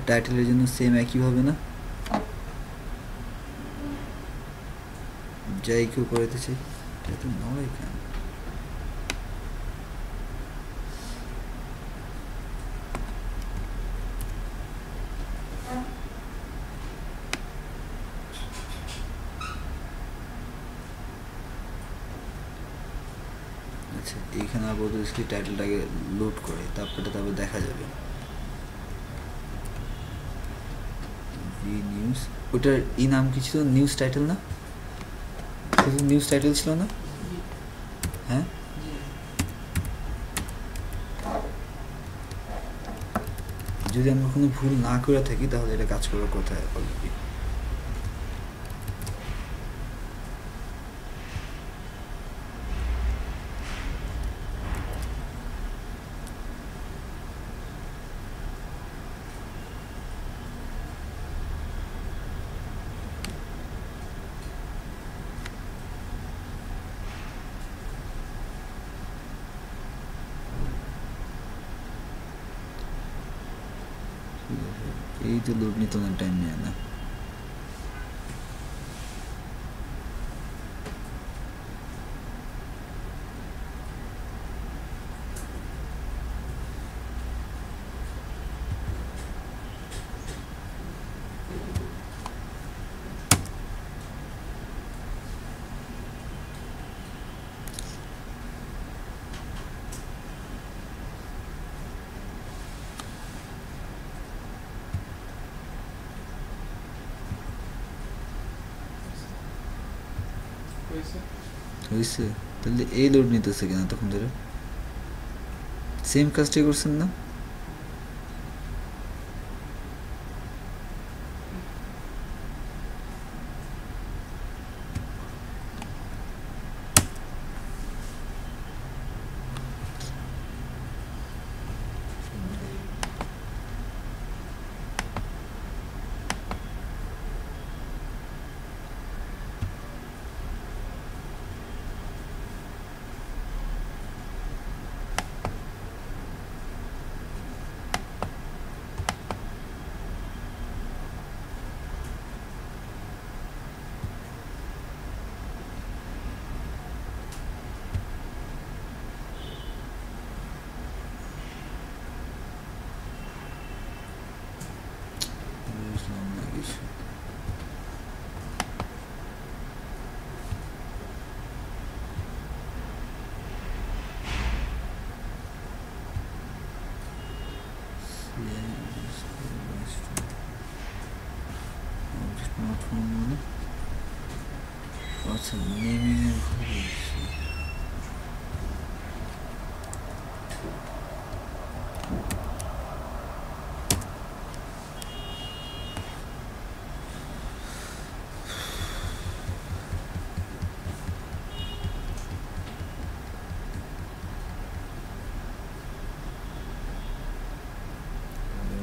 টাইটেলের জন্য সেম একইভাবে না, যাই কেউ করতে চাই, এটা তো নয় কেন? আচ্ছা, এইখানে আপাতত টাইটেলটাকে লোড করে তারপরে দেখা যাবে। ভি নিউজ, ওটার নাম কি ছিল? নিউজ টাইটেল না? নিউজ টাইটেল ছিল না? হ্যাঁ, যদি আমরা কোনো ভুল না করে থাকি তাহলে এটা কাজ করার কথা অলরেডি। এই তো লোড নিতে অনেক টাইম নেয় না। হয়েছে, তাহলে এই লোড নিতেছে কিনা তখন ধরে? সেম কাজটাই করছেন না? স্মার্টফোন মানে আচ্ছা নেমিং এর ভুল হয়েছে।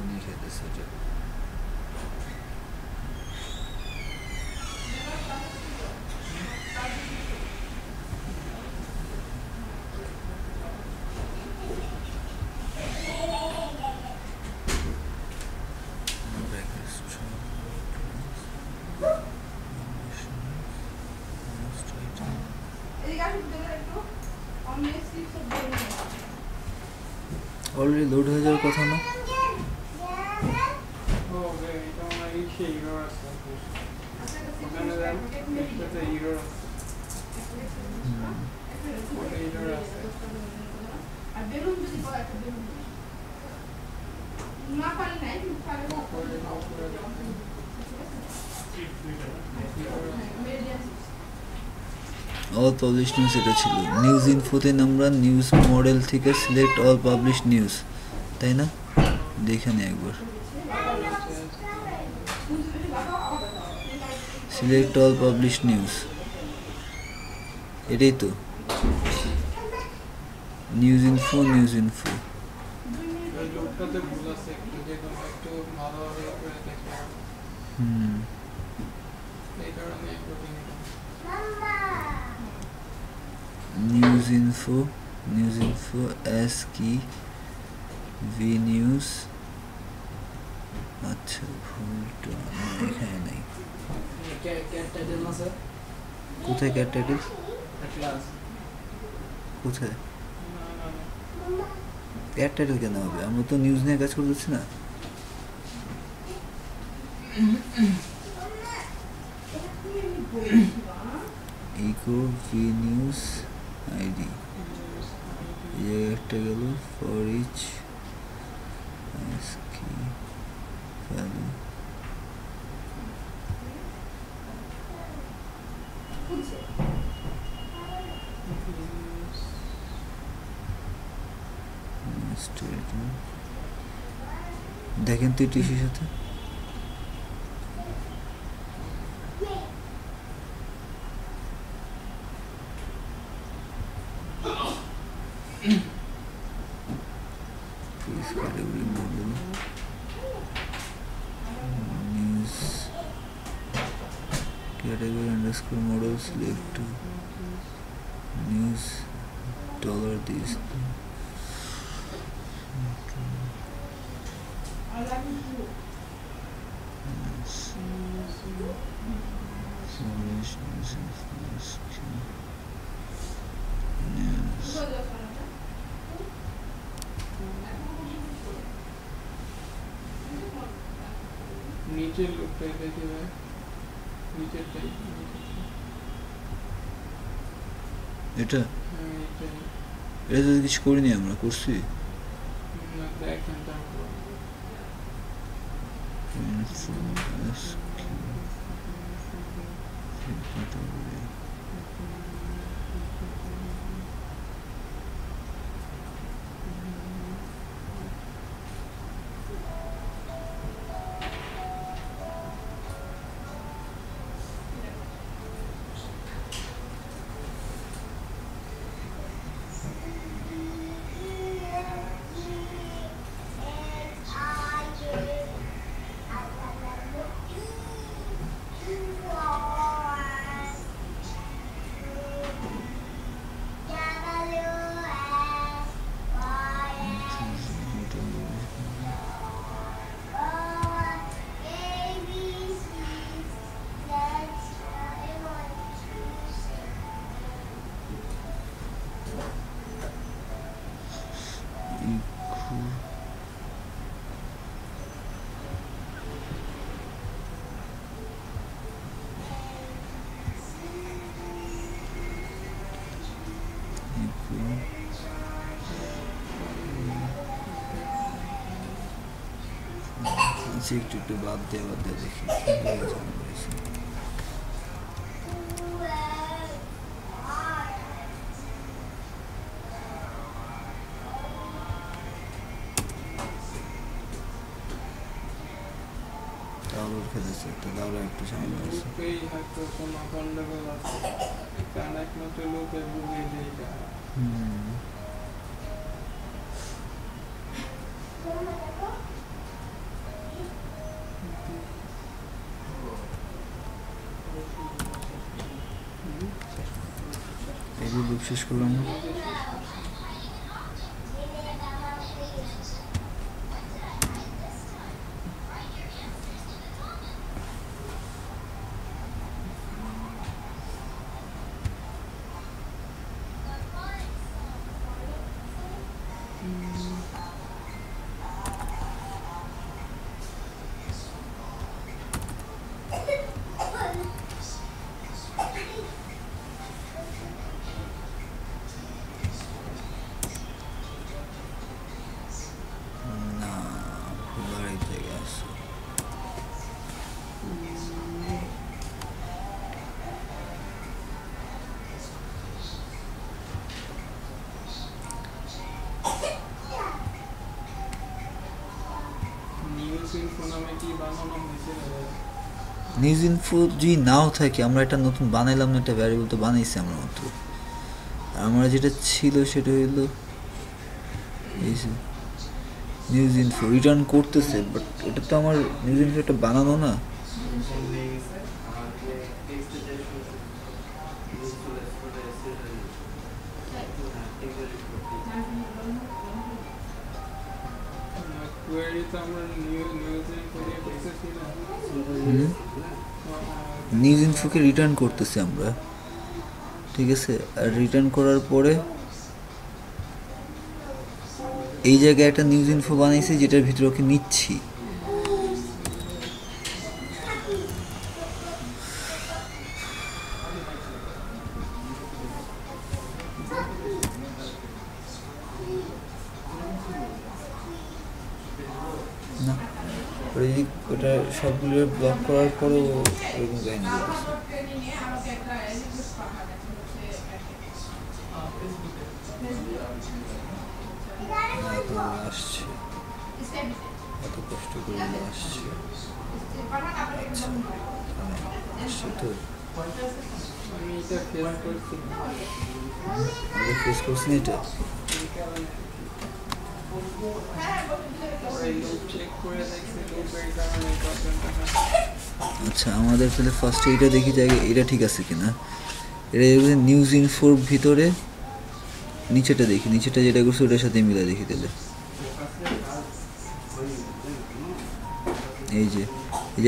লিখে দিছে এটা। অলরেডি লোড হয়ে যাওয়ার কথা না? ও এটা মনে হয় সেই ইরর আছে ওখানে দেন একটাতে ইরর আছে ওটা ইরর আছে আর বেলুন যদি পাওয়া একটা বেলুন না পারি নাই পারে না করে নাও করে দাও অল পাবলিশ নিউজ এটা ছিল। নিউজ ইনফোতে আমরা নিউজ মডেল থেকে সিলেক্ট অল পাবলিশ নিউজ, তাই না? দেখে নি একবার। সিলেক্ট অল পাবলিশ নিউজ এটাই তো। নিউজ ইনফো ওই লোকটাতে ভুল আছে একটু যে কোনো একটু ভালোভাবে করে দেখে এই কারণে একটু নিউজ ইনফো এস কি ভি নিউজ। আচ্ছা ভুলটা আমার এখানে নাই। ক্যাট টাইটেল না স্যার? কোথায় ক্যাট টাইটেল? ক্লাস কোথায় না না না ক্যাট টাইটেল কেন হবে? আমরা তো নিউজ নিয়ে কাজ করতেছি না। ইকো ভি নিউজ আইডি এই একটা গেল ফর ইচ কি ভ্যালু দেখেন তুই টিসির সাথে category model news category underscore model select to news dollar this নিচের লোকটাই দেখে ভাই নিচেরটাই এটা হ্যাঁ এইটাই এটা তো কিছু করিনি আমরা করছি না দেখেন তারপর নিচে একটু বাদ দিয়ে দেখি কি হয়েছে না হয়েছে। তাহলে খেলেছে একটা তাহলে একটু সামনে আছে। লুপেই হয়তো কোনো গন্ডগোল আছে, কারণ একমাত্র লুপে বুঝিয়ে দিয়ে যায়। এই লুপ শেষ করলাম না। না ভুলার এই জায়গায় আছে। নিউজ ইনফো নামে কি বানানো হয়েছে না? নিউজ ইনফো যদি নাও থাকে আমরা একটা নতুন বানাইলাম না, একটা ভ্যারিয়েবল তো বানাইছি আমরা মাত্র। আর আমরা যেটা ছিল সেটা হইলো এই যে নিউজ ইনফো রিটার্ন করতেছে, বাট এটা তো আমার নিউজ ইনফো একটা বানানো না। কোয়েরি তো আমরা নিউজ ইনফো দিয়ে পেয়েছি না। নিউজ ইনফোকে রিটার্ন করতেছি আমরা, ঠিক আছে। আর রিটার্ন করার পরে এই জায়গায় একটা নিউজ ইনফো বানাইছি যেটার ভিতরে ওকে নিচ্ছি। না ওটা যদি ওটা সবগুলো ব্লক করার পরেও ওরকম কাহিনী করতেছে। এত আসছে, এত কষ্ট করে আসছে। আচ্ছা আসছে তো আমি এটা ফেস করছি, আমরা ফেস করছি না এটা। এই লুপ চেক করে দেখছি লুপের কারণে প্রবলেমটা হয়। আচ্ছা আমাদের তাহলে ফার্স্টে এটা দেখি জায়গা এটা ঠিক আছে কিনা। এটা নিউজ ইনফোর ভিতরে নিচেটা দেখি, নিচেটা যেটা করছে ওটার সাথে মিলা দেখি তাহলে। এই যে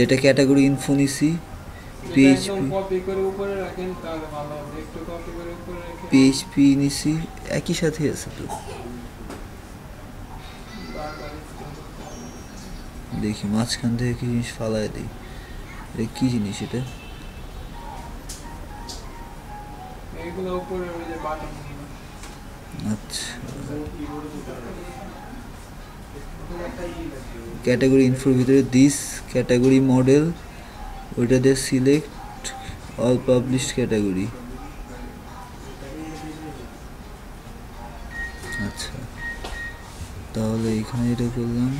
এটা ক্যাটাগরি ইনফো নিছি, পিএইচপি কপি করে উপরে রাখেন তাহলে ভালো হবে। একটু কপি করে উপরে রেখে পিএইচপি নিছি, একই সাথে আছে তো। বারবার দেখি মাঝখান থেকে কি জিনিস ফালায় দিই। এটা কি জিনিস এটা? এইগুলো উপরে ওই যে বাটন আচ্ছা ক্যাটাগরি ইনফোর ভিতরে দিস ক্যাটাগরি মডেল, ওইটা দিয়ে সিলেক্ট অল পাবলিশড ক্যাটাগরি। আচ্ছা তাহলে এখানে যেটা করলাম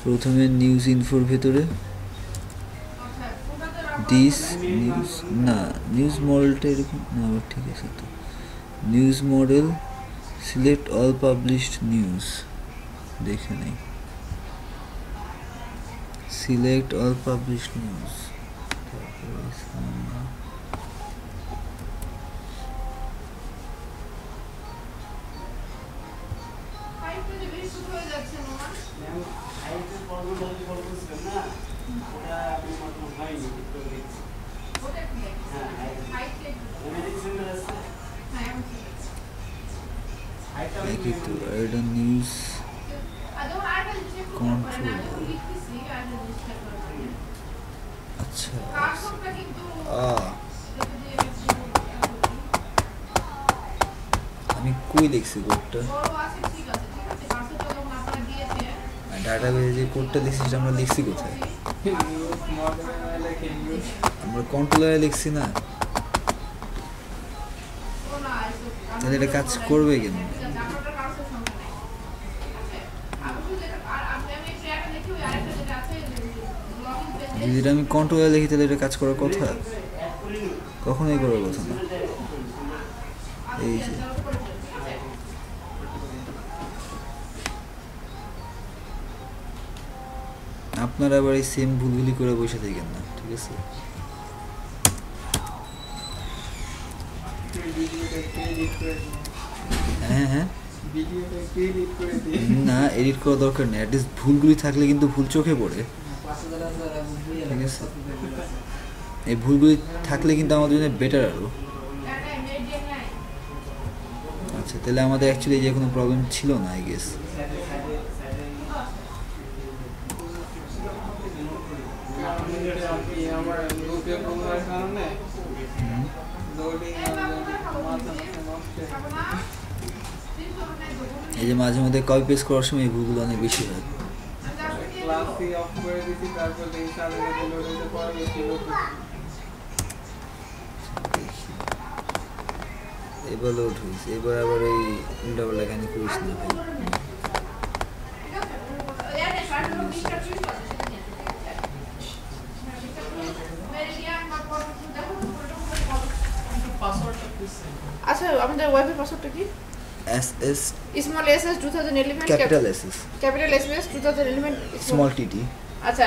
প্রথমে নিউজ ইনফোর ভেতরে দিস নিউজ, না নিউজ মডেলটা এরকম না, আবার ঠিক আছে তো। News model select all published news, দেখে নেই সিলেক্ট অল পাবলিশড নিউজ। এটা নিউজ কন্ট্রোল। আচ্ছা আমি কই লিখছি কোডটা? ডাটাবেজে যে কোডটা লিখছি সেটা আমরা লিখছি কোথায়? আমরা কন্ট্রোলারে লিখছি না, তাহলে এটা কাজ করবে কেন? যদি এটা আমি কন্ট্রোলারে লিখি তাহলে এটা কাজ করার কথা? কখনোই করার কথা না। এই যে আপনারা আবার এই সেম ভুলগুলি করে বসে থাকেন না, ঠিক আছে? হ্যাঁ হ্যাঁ, না এডিট করা দরকার নেই, অ্যাটলিস্ট ভুলগুলি থাকলে কিন্তু ভুল চোখে পড়ে, ঠিক আছে? এই ভুলগুলি থাকলে কিন্তু আমাদের জন্য বেটার আরও। আচ্ছা, তাহলে আমাদের অ্যাকচুয়ালি যে কোনো প্রবলেম ছিল না আই গেস। এই যে মাঝে মধ্যে কপি পেস্ট করার সময় এই ভুলগুলো অনেক বেশি হয়। এবার লোড হয়েছে, এবার আবার ওই উল্টাপাল্টা এখানে করিস না ভাই। আচ্ছা আমাদের ওয়েবের পাসওয়ার্ডটা কি? SS small SS 2011 capital SS capital SS 2011 small TT। আচ্ছা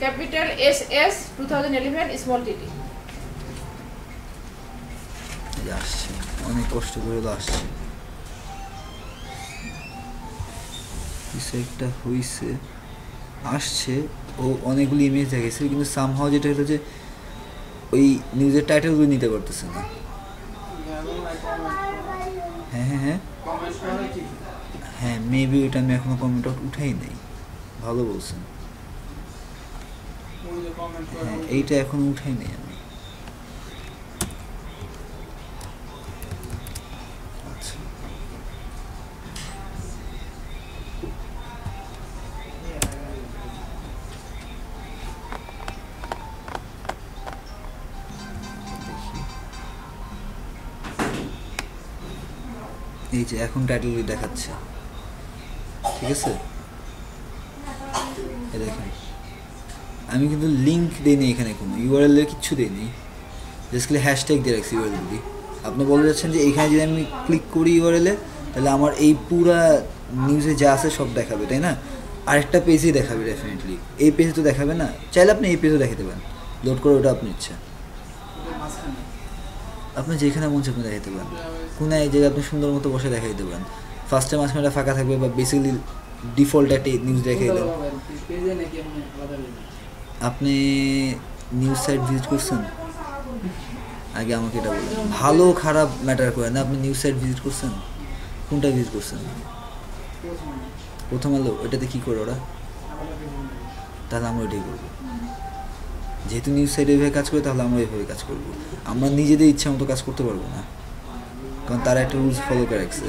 ক্যাপিটাল এসএস 2011 স্মল টিটি। আসছে অনেক কষ্ট করে তো আসছে, কিছু একটা হয়েছে, আসছে। ও অনেকগুলি ইমেজ দেখেছে কিন্তু সামহাও যেটা হলো যে ওই নিউজের টাইটেলগুলো নিতে পারতেছে না। হ্যাঁ হ্যাঁ হ্যাঁ হ্যাঁ, মেবি ওইটা আমি এখনো কমেন্ট আউট উঠাই নাই। ভালো বলছেন, হ্যাঁ এইটা এখনো উঠাই নাই আমি। আচ্ছা এই যে এখন টাইটেলগুলি দেখাচ্ছে, ঠিক আছে? এই দেখেন আমি কিন্তু লিঙ্ক দিইনি এখানে, কোনো ইউআরএল এর কিচ্ছু দিইনি, জাস্ট হ্যাশট্যাগ দিয়ে রাখছি ইউআরএলগুলি। আপনি বলতে যাচ্ছেন যে এখানে যদি আমি ক্লিক করি ইউআরএলে তাহলে আমার এই পুরা নিউজে যা আছে সব দেখাবে, তাই না? আরেকটা পেজই দেখাবে ডেফিনেটলি, এই পেজে তো দেখাবে না। চাইলে আপনি এই পেজও দেখাতে পারেন, লোড করে, ওটা আপনার ইচ্ছা। আপনি যেখানে মন চায় আপনি দেখাতে পারেন, কোনো এই জায়গায় আপনি সুন্দর মতো বসে দেখাই দিতে পারেন। ফার্স্টে মাঝখানটা ফাঁকা থাকবে বা বেসিক্যালি ডিফল্ট একটা নিউজ দেখাই দেন। আপনি নিউজ সাইট ভিজিট করছেন? আগে আমাকে এটা বলেন, ভালো খারাপ ম্যাটার করে না। আপনি নিউজ সাইট ভিজিট করছেন? কোনটা ভিজিট করছেন? প্রথম আলো। ওইটাতে কী করে ওরা? তাহলে আমরা ওইটাই করবো। যেহেতু নিউজ সাইট এইভাবে কাজ করে তাহলে আমরা এইভাবে কাজ করবো। আমরা নিজেদের ইচ্ছা মতো কাজ করতে পারবো না, কারণ তারা একটা রুলস ফলো করে রাখছে।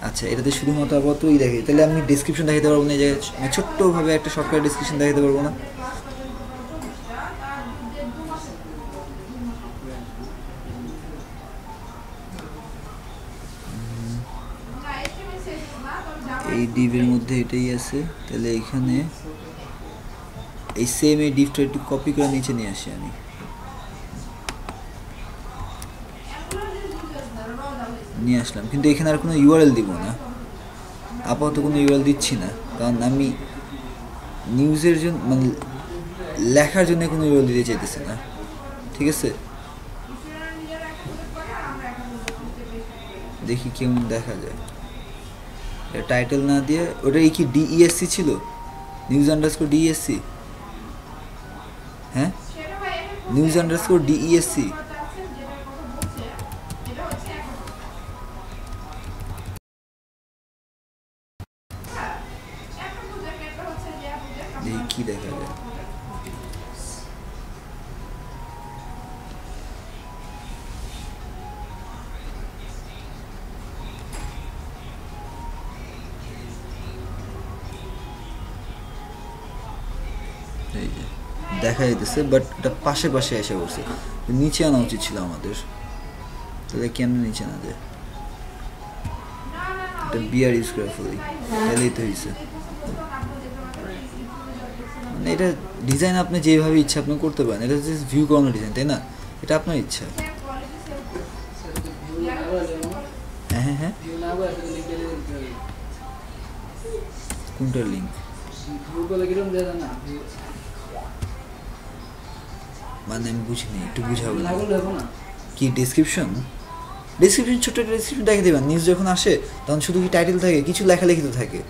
আচ্ছা, এটাতে শুধুমাত্র আপাততই দেখে, তাহলে আমি ডিসক্রিপশন দেখাতে পারবো না, যে ছোট্টভাবে একটা শর্টকাট ডিসক্রিপশন দেখাতে পারবো না? এই ডিভের মধ্যে এটাই আছে, তাহলে এখানে এই সেম এই ডিভটা একটু কপি করে নিচে নিয়ে আসি আমি। নিয়ে আসলাম, কিন্তু এখানে আর কোনো ইউআরএল দিব না, আপাতত কোনো ইউআরএল দিচ্ছি না, কারণ আমি নিউজের জন্য মানে লেখার জন্য কোনো ইউআরএল দিতে চাইতেছি না, ঠিক আছে? দেখি কেমন দেখা যায়। টাইটেল না দিয়ে ওটা কি ডিইএসসি ছিল? নিউজ আন্ডারস্কোর ডিইএসসি, হ্যাঁ নিউজ আন্ডারস্কোর ডিইএসসি। দেখি কি দেখা যায়। দেখা যেতেছে, বাট এটা পাশে পাশে এসে পড়ছে, নিচে আনা উচিত ছিল আমাদের। তাহলে কেন নিচে না দেয়, এটা বিয়ার ইউজ করে ফেলি, তাহলেই তো হয়েছে। মানে এটা ডিজাইন আপনি যেভাবে ইচ্ছা আপনি করতে পারেন, এটা জাস্ট ভিউ করানো ডিজাইন, তাই না? এটা আপনার ইচ্ছা। হ্যাঁ হ্যাঁ, কোনটার লিঙ্ক? মানে আমি বুঝিনি, একটু বুঝাবো না কি? ডিসক্রিপশন ছোট্ট একটা ডিসক্রিপশন দেখে দেবেন। নিউজ যখন আসে তখন শুধু কি টাইটেল থাকে, কিছু লেখালেখি তো থাকে,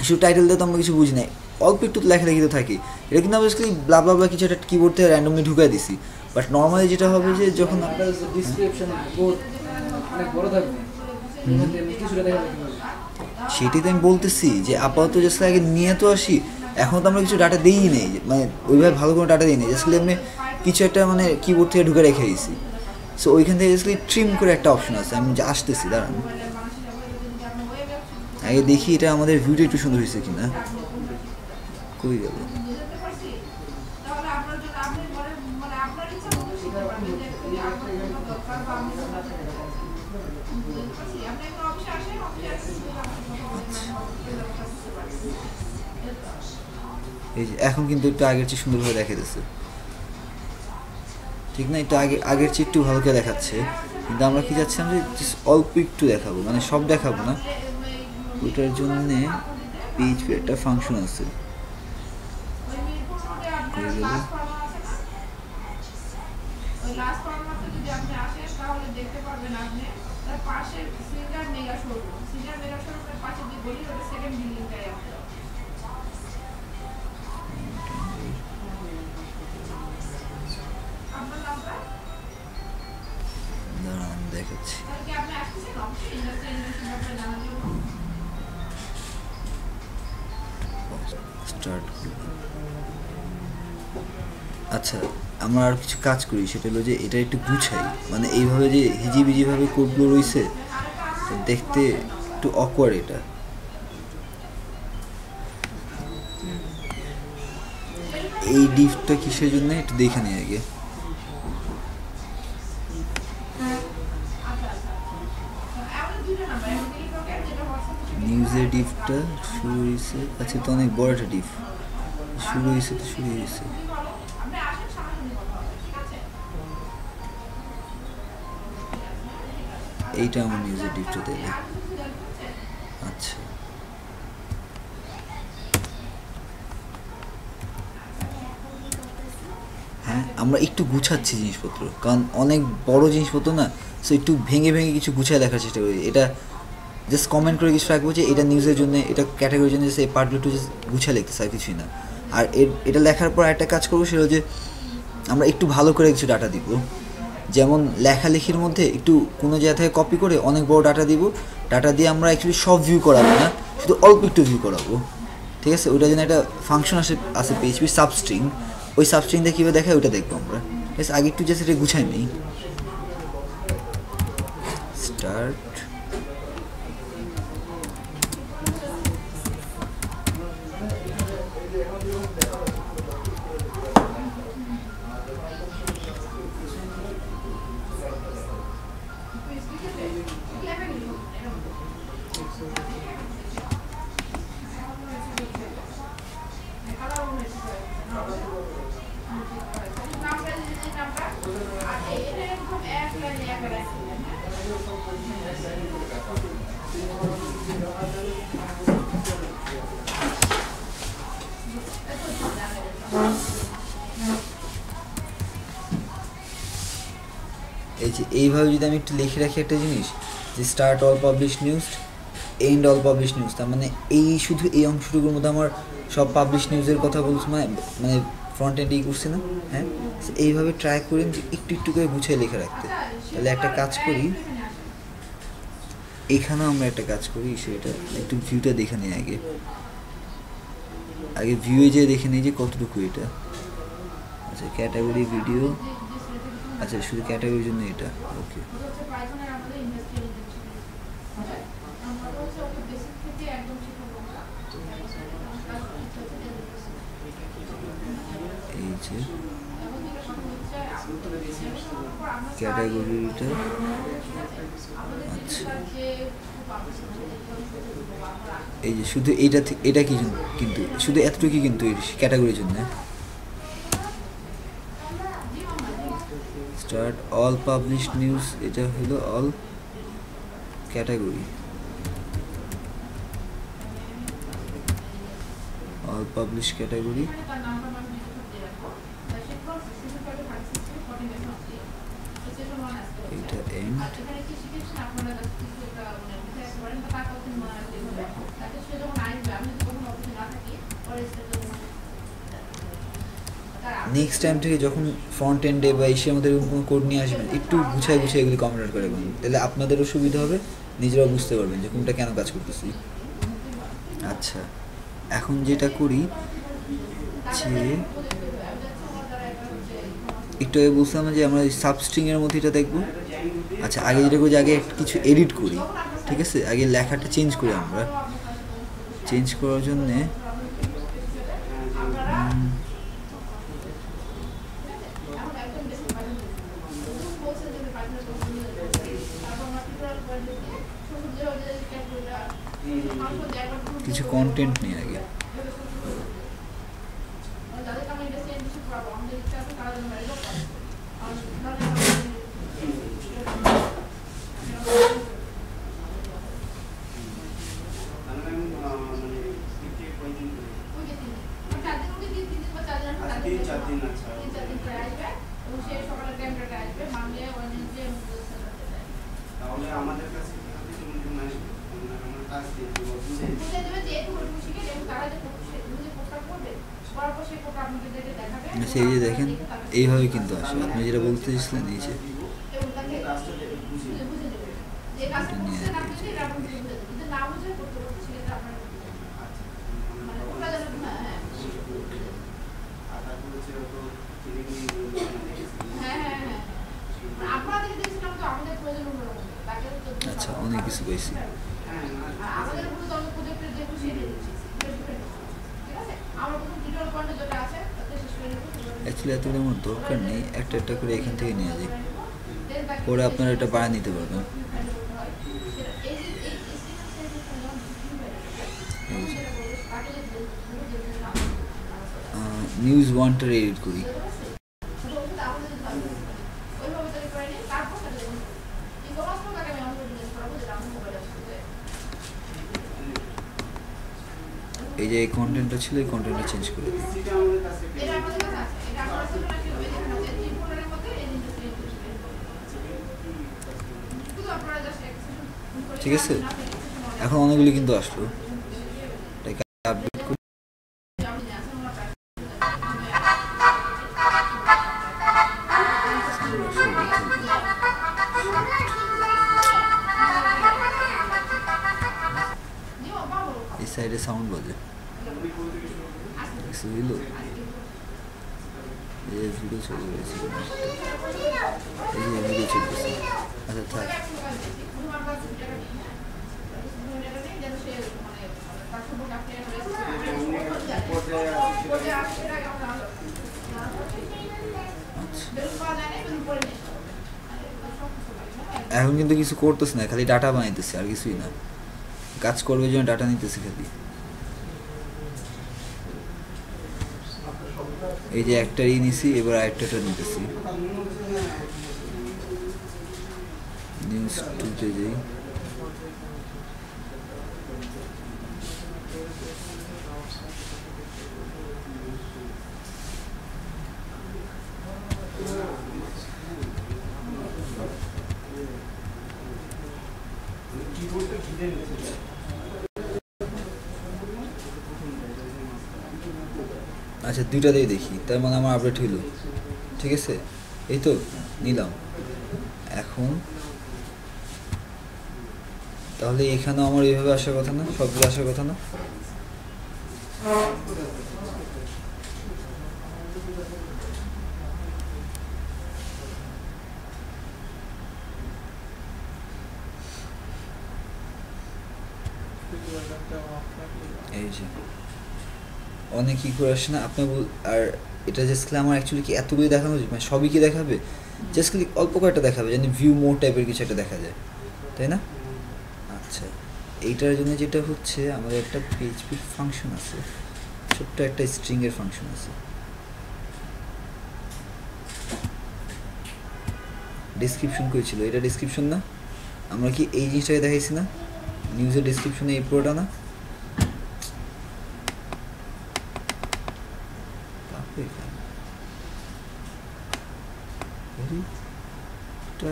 শুধু টাইটেল দিয়ে তো আমরা কিছু বুঝি নাই, অল্প একটু লেখালেখি তো থাকে। এটা কিন্তু আমরা বেসিক্যালি ব্লা ব্লা ব্লা কিছু একটা কিবোর্ড থেকে র্যান্ডমলি ঢুকাই দিছি। বাট নর্মালি যেটা হবে যে যখন সেটাই তো আমি বলতেছি যে আপাতত জাস্ট আগে নিয়ে তো আসি, এখন তো আমরা কিছু ডাটা দিই নেই, মানে ওইভাবে ভালো কোনো ডাটা দিই নেই, জাস্ট এমনি কিছু একটা মানে কিবোর্ড থেকে ঢুকে রেখে দিয়েছি। সো ওইখান থেকে জাস্ট ট্রিম করে একটা অপশন আছে, আমি যে আসতেছি দাঁড়ান আগে দেখি এটা আমাদের ভিউটা একটু সুন্দর হয়েছে কিনা। কই গেল? এই যে এখন কিন্তু একটু আগের চেয়ে সুন্দরভাবে দেখা যাচ্ছে, ঠিক না? একটু আগের চেয়ে একটু ভালো করে দেখাচ্ছে, কিন্তু আমরা কি চাচ্ছিলাম যে অল্প একটু দেখাবো, মানে সব দেখাবো না। ওইটার জন্যে পিএইচপি একটা ফাংশন আছে, দাঁড়ান দেখাচ্ছি। স্টার্ট। আচ্ছা, আমরা আর কিছু কাজ করি, সেটা হলো যে এটা একটু গুছাই, মানে এইভাবে যে হিজিবিজিভাবে কোডগুলো রয়েছে দেখতে একটু অকওয়ার্ড। এটা এই ডিফটা কিসের জন্য একটু দেখে নিই আগে। নিউজের ডিফটা শুরু হয়েছে, আচ্ছা তো অনেক বড় একটা ডিফ শুরু হয়েছে, তো শুরু হয়েছে। এইটা আমার নিউজের ডিফটা দেবে। আচ্ছা হ্যাঁ, আমরা একটু গুছাচ্ছি জিনিসপত্র, কারণ অনেক বড় জিনিসপত্র না, সো একটু ভেঙে ভেঙে কিছু গুছায় লেখার চেষ্টা করি। এটা জাস্ট কমেন্ট করে কিছু রাখবো যে এটা নিউজের জন্য, এটা ক্যাটাগরির জন্য, এই পার্টগুলো একটু জাস্ট গুছায় লিখতেছে, আর কিছুই না। আর এটা লেখার পর একটা কাজ করবো, সেটা যে আমরা একটু ভালো করে কিছু ডাটা দিব, যেমন লেখালেখির মধ্যে একটু কোনো জায়গা থেকে কপি করে অনেক বড় ডাটা দিব। ডাটা দিয়ে আমরা অ্যাকচুয়ালি সব ভিউ করাবো না, শুধু অল্প একটু ভিউ করাবো, ঠিক আছে? ওইটার জন্য একটা ফাংশন আছে পিএইচপি সাবস্ট্রিং, ওই সাবস্ট্রিং দিয়ে কীভাবে দেখায় ওইটা দেখবো আমরা। ঠিক আছে, আগে একটু জাস্ট এটা গুছাই নেই। স্টার্ট। এই যে এইভাবে যদি আমি একটু লিখে রাখি একটা জিনিস, যে start all publish news, and all publish news, তার মানে এই শুধু এই অংশটুকুর মধ্যে আমার সব পাবলিশ নিউজের কথা বলছি, মানে ফ্রন্ট এন্ড করছি না। হ্যাঁ, এইভাবে ট্রাই করি একটু একটু করে গুছিয়ে লিখে রাখতে। তাহলে একটা কাজ করি, এখানেও আমরা একটা কাজ করি, সেটা একটু ভিউটা দেখে নিই আগে ভিউয়ে যেয়ে দেখে নিই যে কতটুকু এটা। আচ্ছা, ক্যাটাগরি ভিডিও, আচ্ছা শুধু ক্যাটাগরির জন্য এটা, ওকে। এই যে ক্যাটাগরিটা, আচ্ছা এই যে শুধু এটা কি কিন্তু শুধু এতটুকু কিন্তু ক্যাটাগরির জন্য। স্টার্ট অল পাবলিশড নিউজ, এটা হলো all category, all publish category. এটা এন্ড, নেক্সট টাইম থেকে যখন ফ্রন্ট এন্ডে বা এসে আমাদের কোনো কোড নিয়ে আসবেন একটু গুছায় এগুলি কমেন্ট করে দেবেন, তাহলে আপনাদেরও সুবিধা হবে, নিজেরাও বুঝতে পারবেন যে কোনটা কেন কাজ করতেছি। আচ্ছা এখন যেটা করি যে একটু আগে বলছিলাম যে আমরা সাবস্ট্রিংয়ের মধ্যে এটা দেখবো। আচ্ছা আগে যেটা করি, আগে কিছু এডিট করি, ঠিক আছে, আগে লেখাটা চেঞ্জ করি। আমরা চেঞ্জ করার জন্যে কিছু কন্টেন্ট নিয়ে আগে সেই যে দেখেন এইভাবে কিন্তু আসে, আপনি যেটা বলতে চাইছিলেন এই যে আচ্ছা অনেক কিছু পাইছি। অ্যাকচুয়ালি এতগুলো আমার দরকার নেই, একটা একটা করে এখান থেকে নিয়ে যাই, পরে আপনারা এটা বাড়া নিতে পারবেন। নিউজ ওয়ানটা এডিট করি। এই যে এই কন্টেন্টটা ছিল, এই কন্টেন্টটা চেঞ্জ করে দিই। ঠিক আছে, এখন অনেকগুলি কিন্তু আসলো, আপডেট করি। এই সাইডে সাউন্ড বাজে কিছু হইল, এই ভিডিও চলে গেছে, এই যে ভিডিও চলতেছে। আচ্ছা থাক, এখন কিন্তু কিছু করতেছে না, খালি ডাটা বানাইতেছে আর কিছুই না, কাজ করবে জন্য ডাটা নিতেছে খালি। এই যে একটা নিছি, এবার আরেকটা নিতেছি। নিউজ টুতে যাই, আচ্ছা দুইটাতেই দেখি, তার মানে আমার আপডেট হইল। ঠিক আছে, এই তো নিলাম। এখন তাহলে এখানেও আমার এইভাবে আসার কথা না, সবগুলো আসার কথা না? এই যে অনেক কি করে আসে না আপনার, আর এটা জাস্ট খালি আমার অ্যাকচুয়ালি কি এতগুলি দেখানো উচিত, মানে সবই কি দেখাবে, জাস্ট খালি অল্প কয়েকটা দেখাবে, যেন ভিউ মোড টাইপের কিছু একটা দেখা যায়, তাই না? আচ্ছা, এইটার জন্য যেটা হচ্ছে আমাদের একটা পিএইচপি ফাংশন আছে, ছোট্ট একটা স্ট্রিংয়ের ফাংশন আছে। ডিসক্রিপশন করেছিল, এটা ডিসক্রিপশন না? আমরা কি এই জিনিসটাকে দেখাইছি না নিউজের ডিসক্রিপশনে, এই পুরোটা না?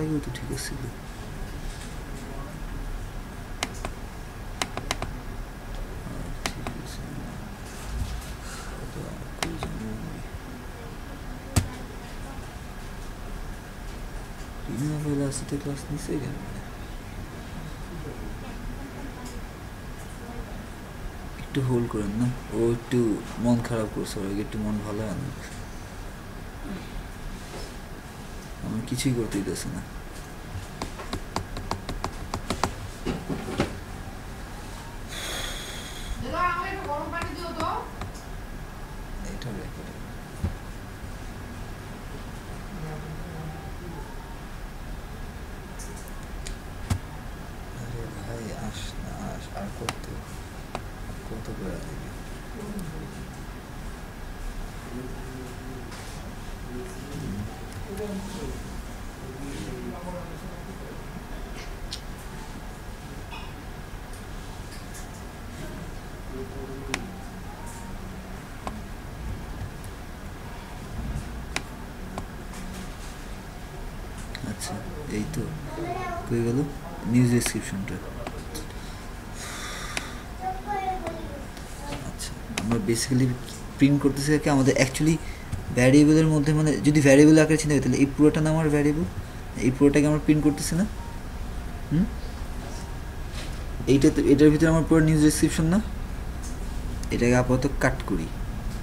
আগেও তো ঠিক আছে। ভেলোসিটি ক্লাস নিচে কেন? একটু হোল্ড করেন না, ও একটু মন খারাপ করছে, ওকে একটু মন ভালো হয় না, আমার কিছুই করতে দিতেছে না। এটা রেকর্ড আর কত করে দিবি? আচ্ছা, এই তো হয়ে গেল নিউজ ডেসক্রিপশনটা। আচ্ছা, আমরা বেসিক্যালি প্রিন্ট করতেছি কি আমাদের অ্যাকচুয়ালি ভ্যারিয়েবলের মধ্যে, মানে যদি ভ্যারিয়েবল আকারে চিন্তা করি তাহলে এই পুরোটা না আমার ভ্যারিয়েবল, এই পুরোটাকে আমরা প্রিন্ট করতেছি না? এইটা তো, এটার ভিতরে আমার পুরো নিউজ ডেসক্রিপশন না? এটাকে আপাতত কাট করি,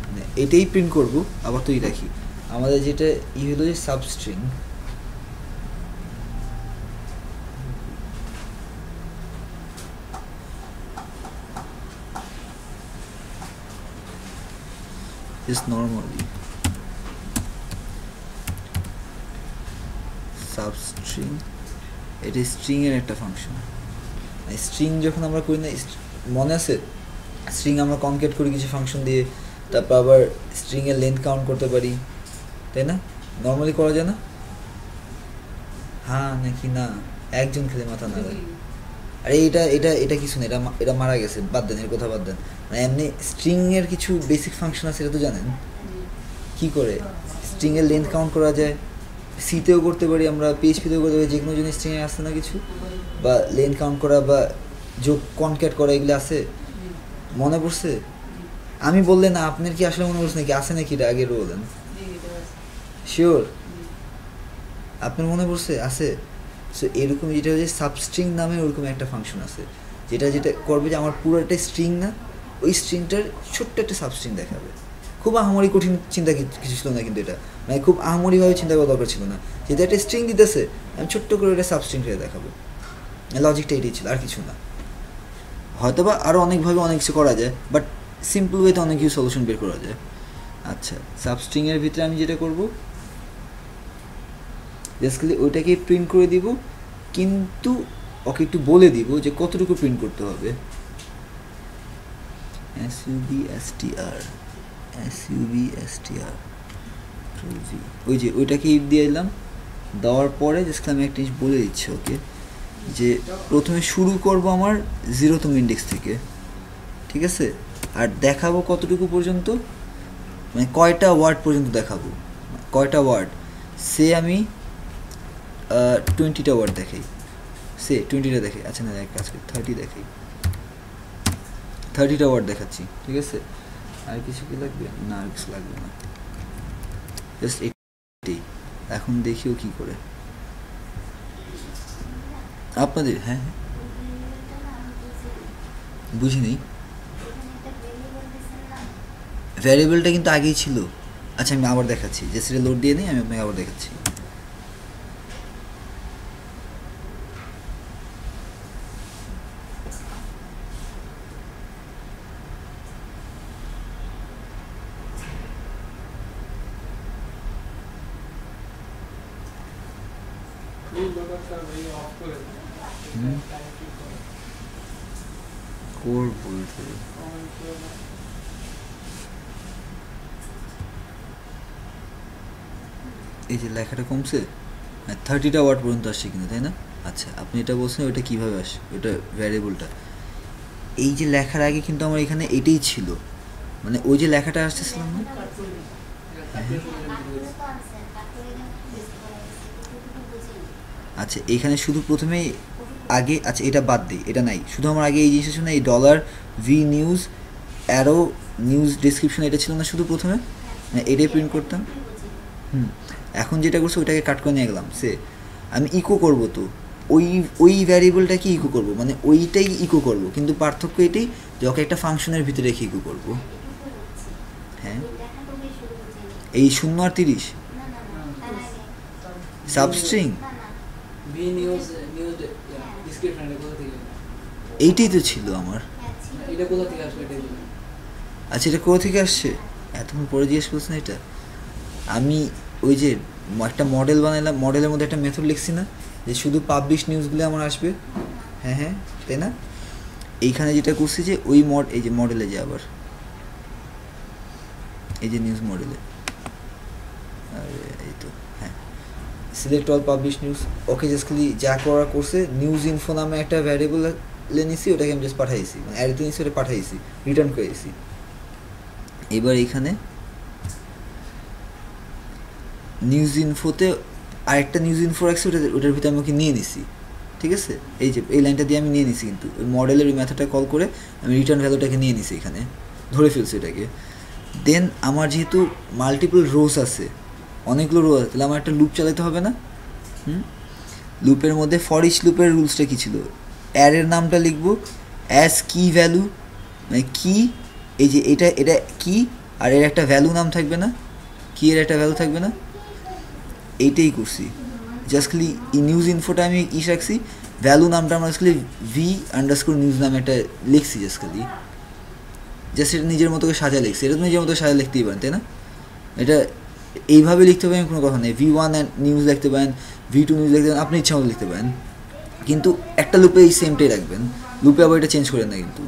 মানে এটাই প্রিন্ট করবো আপাততই রাখি। আমাদের যেটা হলো যে সাবস্ট্রিং, just normally সাবস্ট্রিং, এটা স্ট্রিং এর একটা ফাংশন। স্ট্রিং যখন আমরা করি না, মনে আছে স্ট্রিং আমরা কনকেট করি কিছু ফাংশন দিয়ে, তারপর আবার স্ট্রিং এর লেন্থ কাউন্ট করতে পারি, তাই না? নর্মালি করা যায় না? হ্যাঁ নাকি না? একজন খেলে মাথা নাড়ায়। আরে এটা এটা এটা কিছু না, এটা মারা গেছে, বাদ দেন এর কথা, বাদ দেন। মানে এমনি স্ট্রিং এর কিছু বেসিক ফাংশন আছে, এটা তো জানেন কি করে স্ট্রিং এর লেন্থ কাউন্ট করা যায়, সিতেও করতে পারি আমরা, পিএইচপিতেও করতে পারি, যে কোনো জিনিস স্ট্রিং এ আসছে না কিছু, বা লেন্থ কাউন্ট করা বা যোগ কনক্যাট করা, এগুলো আছে, মনে পড়ছে? আমি বললে না, আপনার কি আসলে মনে পড়ছে নাকি? আছে নাকি? এটা আগে বলেন, শিওর আপনার মনে পড়ছে? আছে। সো এরকম যেটা হচ্ছে সাবস্ট্রিং নামে ওরকম একটা ফাংশন আছে, যেটা করবে যে আমার পুরোটা স্ট্রিং না, ওই স্ট্রিংটার ছোট্ট একটা সাবস্ট্রিং দেখাবে। খুব আহামরি কঠিন চিন্তা কিছু ছিল না, কিন্তু এটা মানে খুব আহামরিভাবে চিন্তা করা দরকার ছিল না, যেটা একটা স্ট্রিং দিতেছে আমি ছোট্ট করে একটা সাবস্ট্রিং করে দেখাবো। লজিকটা এটাই ছিল, আর কিছু না। হয়তো বা আরও অনেকভাবে অনেক কিছু করা যায়, বাট সিম্পল ওয়েতে অনেক কিছু সলিউশন বের করা যায়। আচ্ছা, সাবস্ট্রিংয়ের ভিতরে আমি যেটা করবো বেসিক্যালি ওইটাকে প্রিন্ট করে দিব, কিন্তু ওকে একটু বলে দিব যে কতটুকু প্রিন্ট করতে হবে। substr ওই যে ওইটাকে ইফ দিয়ে দিলাম, দেওয়ার পরে জাস্ট আমি একটা জিনিস বলে দিচ্ছি ওকে, যে প্রথমে শুরু করব আমার 0তম ইন্ডেক্স থেকে, ঠিক আছে? আর দেখাবো কতটুকু পর্যন্ত, মানে কয়টা ওয়ার্ড পর্যন্ত দেখাবো, কয়টা ওয়ার্ড। সে আমি 20টা ওয়ার্ড দেখাই, সে 20টা দেখাই। আচ্ছা না, এক কাজ করি 30 দেখাই, 30টা ওয়ার্ড দেখাচ্ছি, ঠিক আছে? আর কিছু কি লাগবে? না, আর কিছু লাগবে না, জাস্ট এটাই। এখন দেখিও কি করে আপনাদের। হ্যাঁ বুঝিনি, ভ্যারিয়েবলটা কিন্তু আগেই ছিল। আচ্ছা আমি আবার দেখাচ্ছি, যে সেটা লোড দিয়ে নিই, আমি আপনাকে আবার দেখাচ্ছি। ব্লগারটা ভাই অফ করে দেন হুম। টাইম কি করে কোর বলতে কমেন্ট করে দেন। এই যে লেখাটা কমছে, 30টা ওয়ার্ড পর্যন্ত আসছে কিন্তু, তাই না? আচ্ছা, আপনি এটা বলছেন ওটা কীভাবে আসে, ওটা ভ্যারিয়েবলটা এই যে লেখার আগে কিন্তু আমার এখানে এটাই ছিল, মানে ওই যে লেখাটা আসতেছিলাম না, আচ্ছা এখানে শুধু প্রথমেই আগে, আচ্ছা এটা বাদ দিই, এটা নাই, শুধু আমার আগে এই জিনিসটা ছিল না, এই dollar V news arrow news description, এটা ছিল না শুধু প্রথমে, মানে এটাই প্রিন্ট করতাম। এখন যেটা করছে ওইটাকে কাট করে নিয়ে গেলাম, সে আমি ইকো করব, তো ওই ভ্যারিয়েবলটাকে ইকো করব, মানে ওইটাই ইকো করব, কিন্তু পার্থক্য এটাই যে ওকে একটা ফাংশনের ভিতরে রেখে ইকো করব। হ্যাঁ, এই 0 আর 30 সাবস্ট্রিং ভি নিউজ ডিসক্রিপশন এটা কোথা থেকে এইটাই তো ছিল আমার। এটা কোথা থেকে আসবে এটা বলুন। আচ্ছা এটা কোথা থেকে আসছে এতক্ষণ পরে জিজ্ঞেস করছেন? এটা আমি ওই যে একটা মডেল বানাইলাম, মডেলের মধ্যে একটা মেথড লিখছি না যে শুধু পাবলিশ নিউজগুলো আমার আসবে, হ্যাঁ হ্যাঁ তাই না? এইখানে যেটা করছি যে ওই এই যে মডেলে যে আবার এই যে নিউজ মডেলে, এই তো হ্যাঁ, সিলেক্ট অল পাবলিশ নিউজ, ওকে জাস্ট খালি যা করা করছে নিউজ ইনফো নামে একটা ভ্যারিয়েবল নিয়েছি, ওটাকে আমি জাস্ট পাঠাইছি, মানে অ্যারেতে নিয়েছি, ওটা পাঠাইছি, রিটার্ন করেছি। এবার এইখানে নিউজ ইনফোতে আরেকটা নিউজ ইনফো রাখছি, ওটার ভিতরে আমি ওকে নিয়ে নিছি, ঠিক আছে? এই যে এই লাইনটা দিয়ে আমি নিয়ে নিছি, কিন্তু ওই মডেলের ওই মেথডটা কল করে আমি রিটার্ন ভ্যালুটাকে নিয়ে নিছি, এখানে ধরে ফেলছি এটাকে। দেন আমার যেহেতু মাল্টিপল রোজ আছে, অনেকগুলো রো আছে, তাহলে আমার একটা লুপ চালাতে হবে না? লুপের মধ্যে ফর ইচ লুপের রুলসটা কী ছিল? অ্যারের নামটা লিখবো অ্যাজ কি ভ্যালু, মানে কি, এই যে এটা কি, আর এর একটা ভ্যালু নাম থাকবে না, কি এর একটা ভ্যালু থাকবে না, এইটাই করছি। জাস্ট খালি নিউজ ইনফোটা আমি রাখছি, ভ্যালু নামটা আমরা খালি ভি আন্ডারস্কোর নিউজ নামে একটা লিখছি, জাস্ট খালি জাস্ট এটা নিজের মতো করে সাজা লিখছি, এটা তো নিজের মতো সাজা লিখতেই পারেন, তাই না? এটা এইভাবে লিখতে পারেন, কোনো কথা নেই, V1 নিউজ লিখতে পারেন, V2 নিউজ লিখতে পারেন, আপনি ইচ্ছা মতো লিখতে পারেন, কিন্তু একটা লুপে এই সেমটাই রাখবেন, লুপে আবার এটা চেঞ্জ করেন না কিন্তু।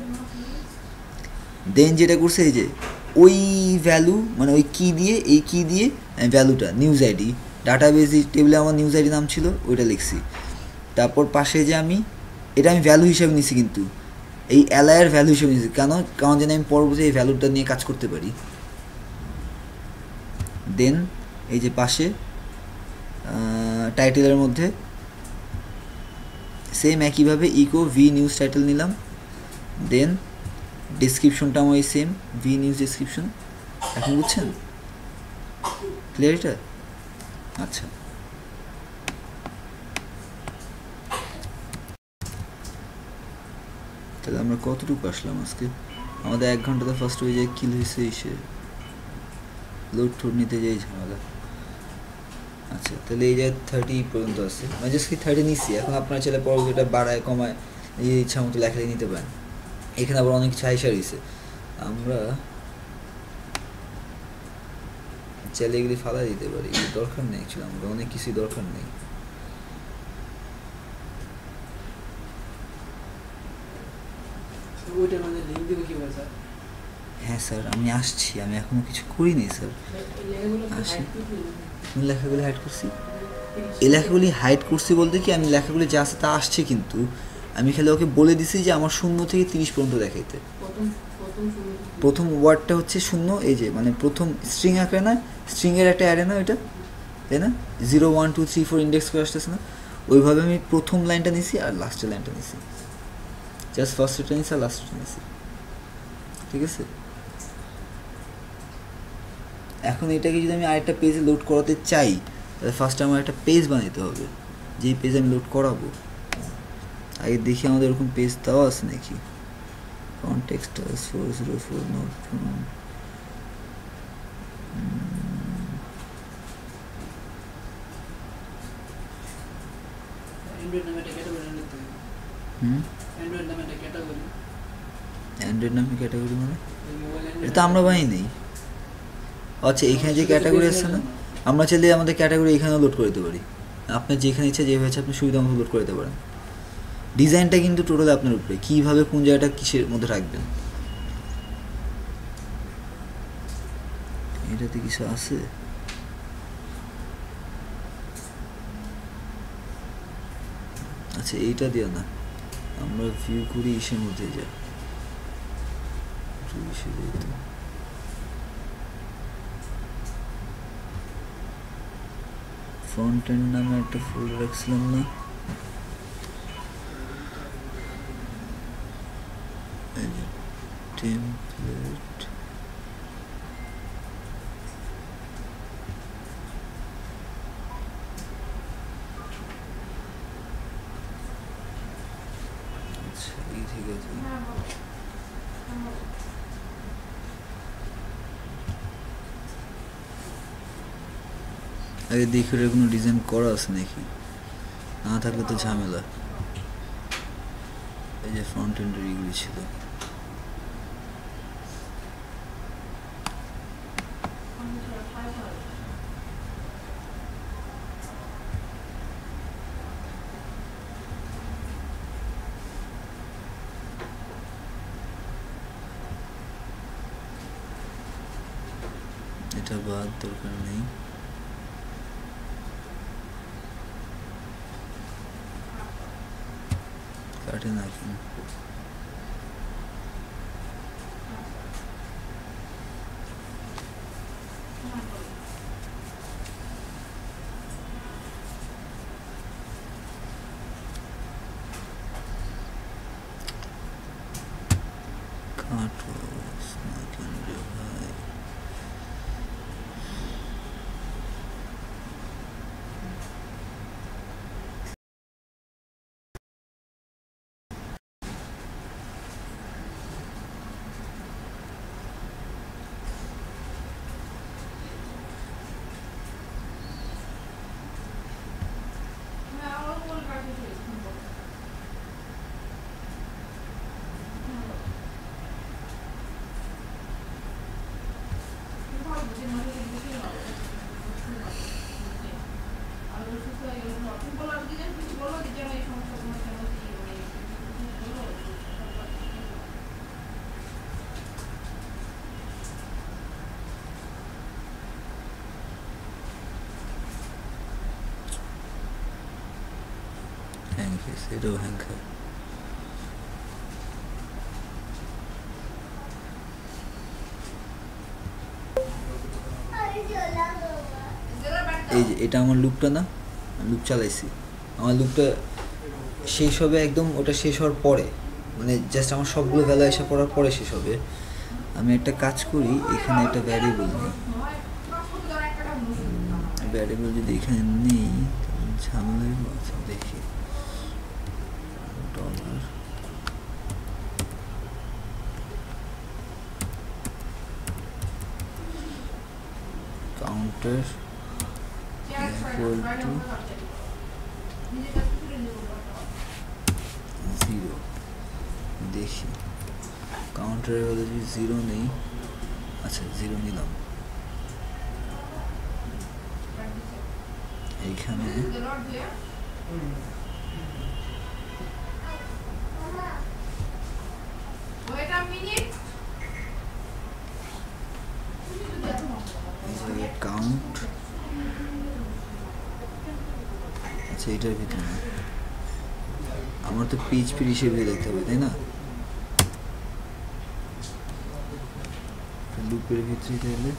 দেন যেটা করছে এই যে ওই ভ্যালু, মানে ওই কি দিয়ে, এই কি দিয়ে ভ্যালুটা নিউজ আইডি, ডাটাবেস টেবিলে আমার নিউজ আইডি নাম ছিল, ওইটা লিখছি। তারপর পাশে যে আমি এটা আমি ভ্যালু হিসাবে নিছি, কিন্তু এই অ্যালায়ের ভ্যালু হিসেবে নিছি, কারণ যেন আমি পরবর্তী এই ভ্যালুটা নিয়ে কাজ করতে পারি। দেন এই যে পাশে টাইটেলের মধ্যে সেম একইভাবে ইকো ভি নিউজ টাইটেল নিলাম। দেন ডিসক্রিপশনটা আমার ওই সেম ভি নিউজ ডিসক্রিপশন। এখন বুঝছেন ক্লিয়ার এটা? আচ্ছা, তাহলে আমরা কতটুকু আসলাম আজকে? আমাদের 1 ঘন্টা তো ফার্স্ট হয়ে যায়, কিল হয়েছে এসে লোড ঠোড নিতে যাই ঝামেলা। আচ্ছা, তাহলে এই যে 30 পর্যন্ত আছে, মানে জাস্ট কি 30 নিচ্ছি। এখন আপনার ছেলে পরবর্তীটা বাড়ায় কমায় এই ইচ্ছা মতো লেখালেখি নিতে পারেন। এখানে আবার অনেক ছাইসা রয়েছে, আমরা চাইলে এগুলি ফালা দিতে পারি, দরকার নেই অ্যাকচুয়ালি, আমাদের অনেক কিছুই দরকার নেই। ওইটার মধ্যে লিঙ্ক দিব কিভাবে স্যার? হ্যাঁ স্যার, আমি আসছি, আমি এখনো কিছু করিনি স্যার। আসি, আমি লেখাগুলি হাইড করছি, এই লেখাগুলি হাইড করছি বলতে কি, আমি লেখাগুলি যা আছে তা আসছে, কিন্তু আমি খালি ওকে বলে দিছি যে আমার 0 থেকে 30 পর্যন্ত দেখাইতে। প্রথম ওয়ার্ডটা হচ্ছে 0, এই যে মানে প্রথম স্ট্রিং আকারে না, স্ট্রিংয়ের একটা অ্যারে না ওইটা, তাই না? 0 1 2 3 4 ইন্ডেক্স করে আসতেছে না, ওইভাবে আমি প্রথম লাইনটা নিছি আর লাস্টের লাইনটা নিছি, জাস্ট ফার্স্টটা নিছি আর লাস্টটা নিছি, ঠিক আছে? এখন এটাকে যদি আমি আরেকটা পেজে লোড করাতে চাই, তাহলে ফার্স্টে আমার একটা পেজ বানাতে হবে, যেই পেজে আমি লোড করাবো। আগে দেখি আমাদের এরকম পেজ দেওয়া আছে নাকি। কনটেক্সট 404 নোট অ্যান্ড্রয়েড নামে একটা ক্যাটাগরি নিতে হবে। অ্যান্ড্রয়েড নামে একটা ক্যাটাগরি। অ্যান্ড্রয়েড নামে ক্যাটাগরি মানে মোবাইল এটা তো আমরা বানাই নেই। আচ্ছা, এখানে যে ক্যাটাগরি আছে না, আমরা চাইলে আমাদের ক্যাটাগরি এখানেও লোড করে দিতে পারি। আপনার যেখানে ইচ্ছা যেভাবে ইচ্ছা আপনি সুবিধা মতো লোড করে দিতে পারেন। ডিজাইনটা কিন্তু টোটাল আপনার উপরে, কীভাবে কোন জায়গাটা কিসের মধ্যে রাখবেন। এটাতে কিছু আছে? আচ্ছা এইটা দিয়ে না, আমরা ভিউ করি ইসের মধ্যে যা ফ্রন্ট এন্ড নামে একটা ফোল্ডার রাখছিলাম না? টেমপ্লেট আচ্ছা এই ঠিক আছে। আগে দেখি ওটা কোনো ডিজাইন করা আছে নাকি, না থাকলে তো ঝামেলা। এই যে ফ্রন্ট এন্ডের এগুলি ছিল, এটা বাদ দরকার নেই। কাটে না এখন। কাটো না কেন রে ভাই? হ্যাং খেয়েছে, এটাও হ্যাং খায়। এই যে এটা আমার লুপটা না, লুপ চালাইছি, আমার লুপটা শেষ হবে একদম, ওটা শেষ হওয়ার পরে মানে জাস্ট আমার সবগুলো ভ্যালু এসে পড়ার পরে শেষ হবে। আমি একটা কাজ করি, এখানে একটা ভ্যারিয়েবল নিই, ভ্যারিয়েবল যদি এখানে নিই ঝামেলাই আছে। দেখি ডলার কাউন্টার equal to 0। দেখি কাউন্টারের ভ্যালু যদি 0 নেই, আচ্ছা 0 নিলাম। এইখানে কাউন্ট, আচ্ছা এটার ভিতরে না, আমার তো পিএইচপি হিসেবে দেখতে হবে তাই না? লুপের ভিতরে তাহলে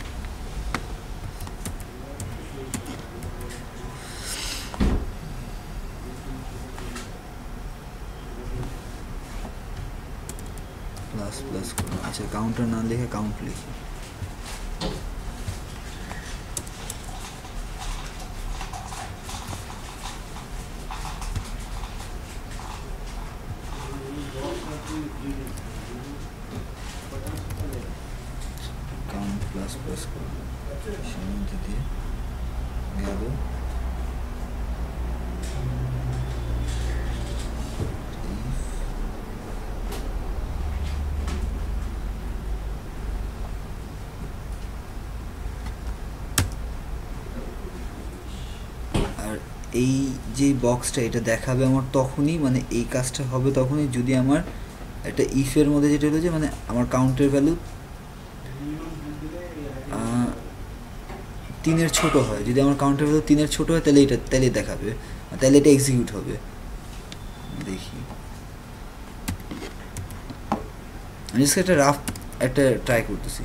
প্লাস প্লাস করো। আচ্ছা কাউন্টার না লিখে কাউন্ট লিখি। কাউন্ট প্লাস প্লাস করো, মধ্যে দিয়ে গেল আর এই যে বক্সটা এটা দেখাবে আমার তখনই, মানে এই কাজটা হবে তখনই যদি আমার একটা ইফের মধ্যে যেটা হলো যে মানে আমার কাউন্টের ভ্যালু 3-এর ছোট হয়। যদি আমার কাউন্টের ভ্যালু 3-এর ছোট হয় তাহলে দেখাবে, তাহলে এটা এক্সিকিউট হবে। দেখি আমি জাস্ট একটা রাফ একটা ট্রাই করতেছি,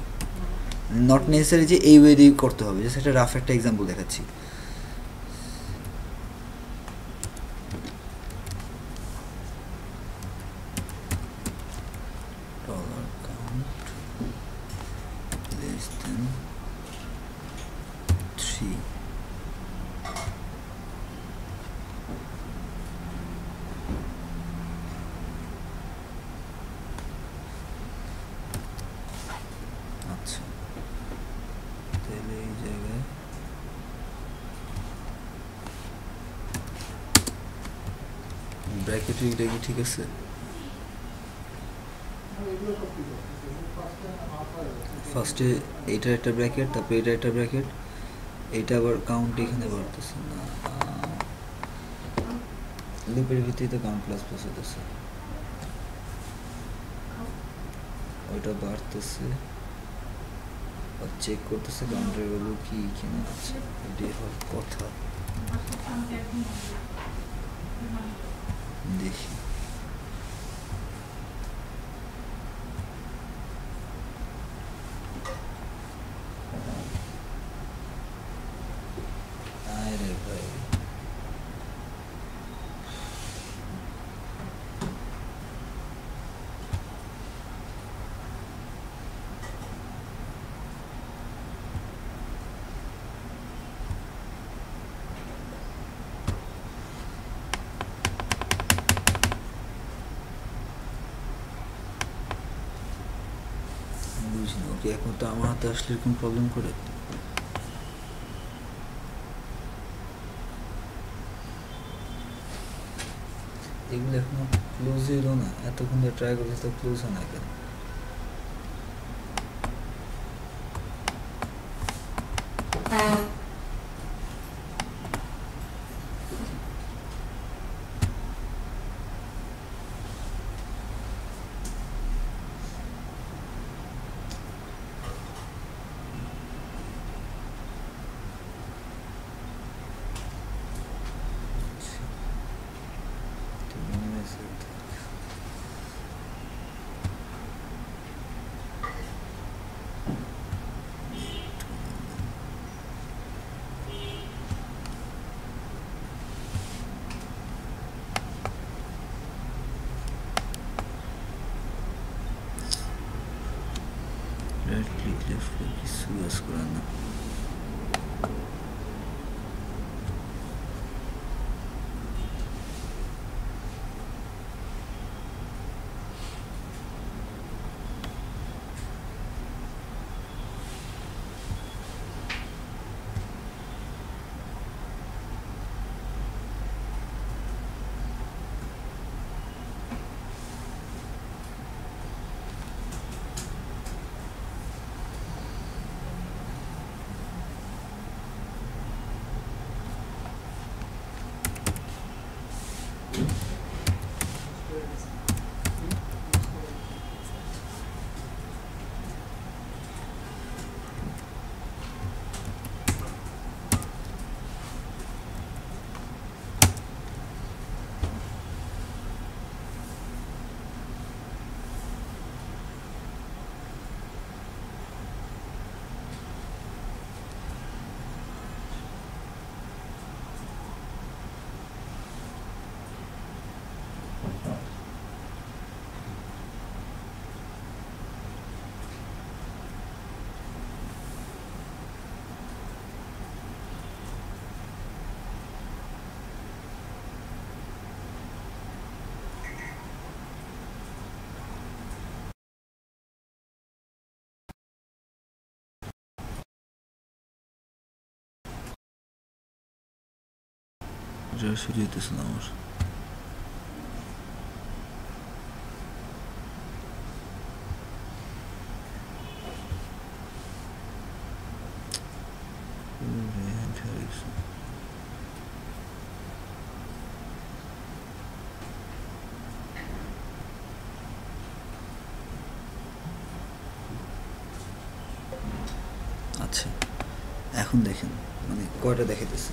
নট নেসেসারি যে এই ওয়ে দিয়ে করতে হবে, জাস্ট একটা রাফ একটা এক্সাম্পল দেখাচ্ছি। আচ্ছা, তাহলে এই জায়গায় ব্র্যাকেট এটা কি ঠিক আছে? ফার্স্টে এইটার একটা ব্র্যাকেট, তারপরে এটা একটা ব্র্যাকেট, এইটা আবার কাউন্ট এখানে বাড়তেছে না, লুপের ভিত্তিতে কাউন্ট প্লাস প্লাস হতেছে, ওইটা বাড়তেছে আর চেক করতেছে কাউন্টের ভ্যালু কি কিনা আছে, এটাই হওয়ার কথা। দেখি আরে ভাই বুঝি না, ওকে এখন তো আমার হাতে আসলে এরকম প্রবলেম করে। এগুলো এখনো ক্লোজ হইল না, এতক্ষণ ধরে ট্রাই করতে তো ক্লোজ হয় না কেন? রাইট ক্লিক লেফট ক্লিক কিছু ইউজ করে না। এটা শুরু হইতেছে না আমার। এখন দেখেন মানে কয়টা দেখাইতেছে,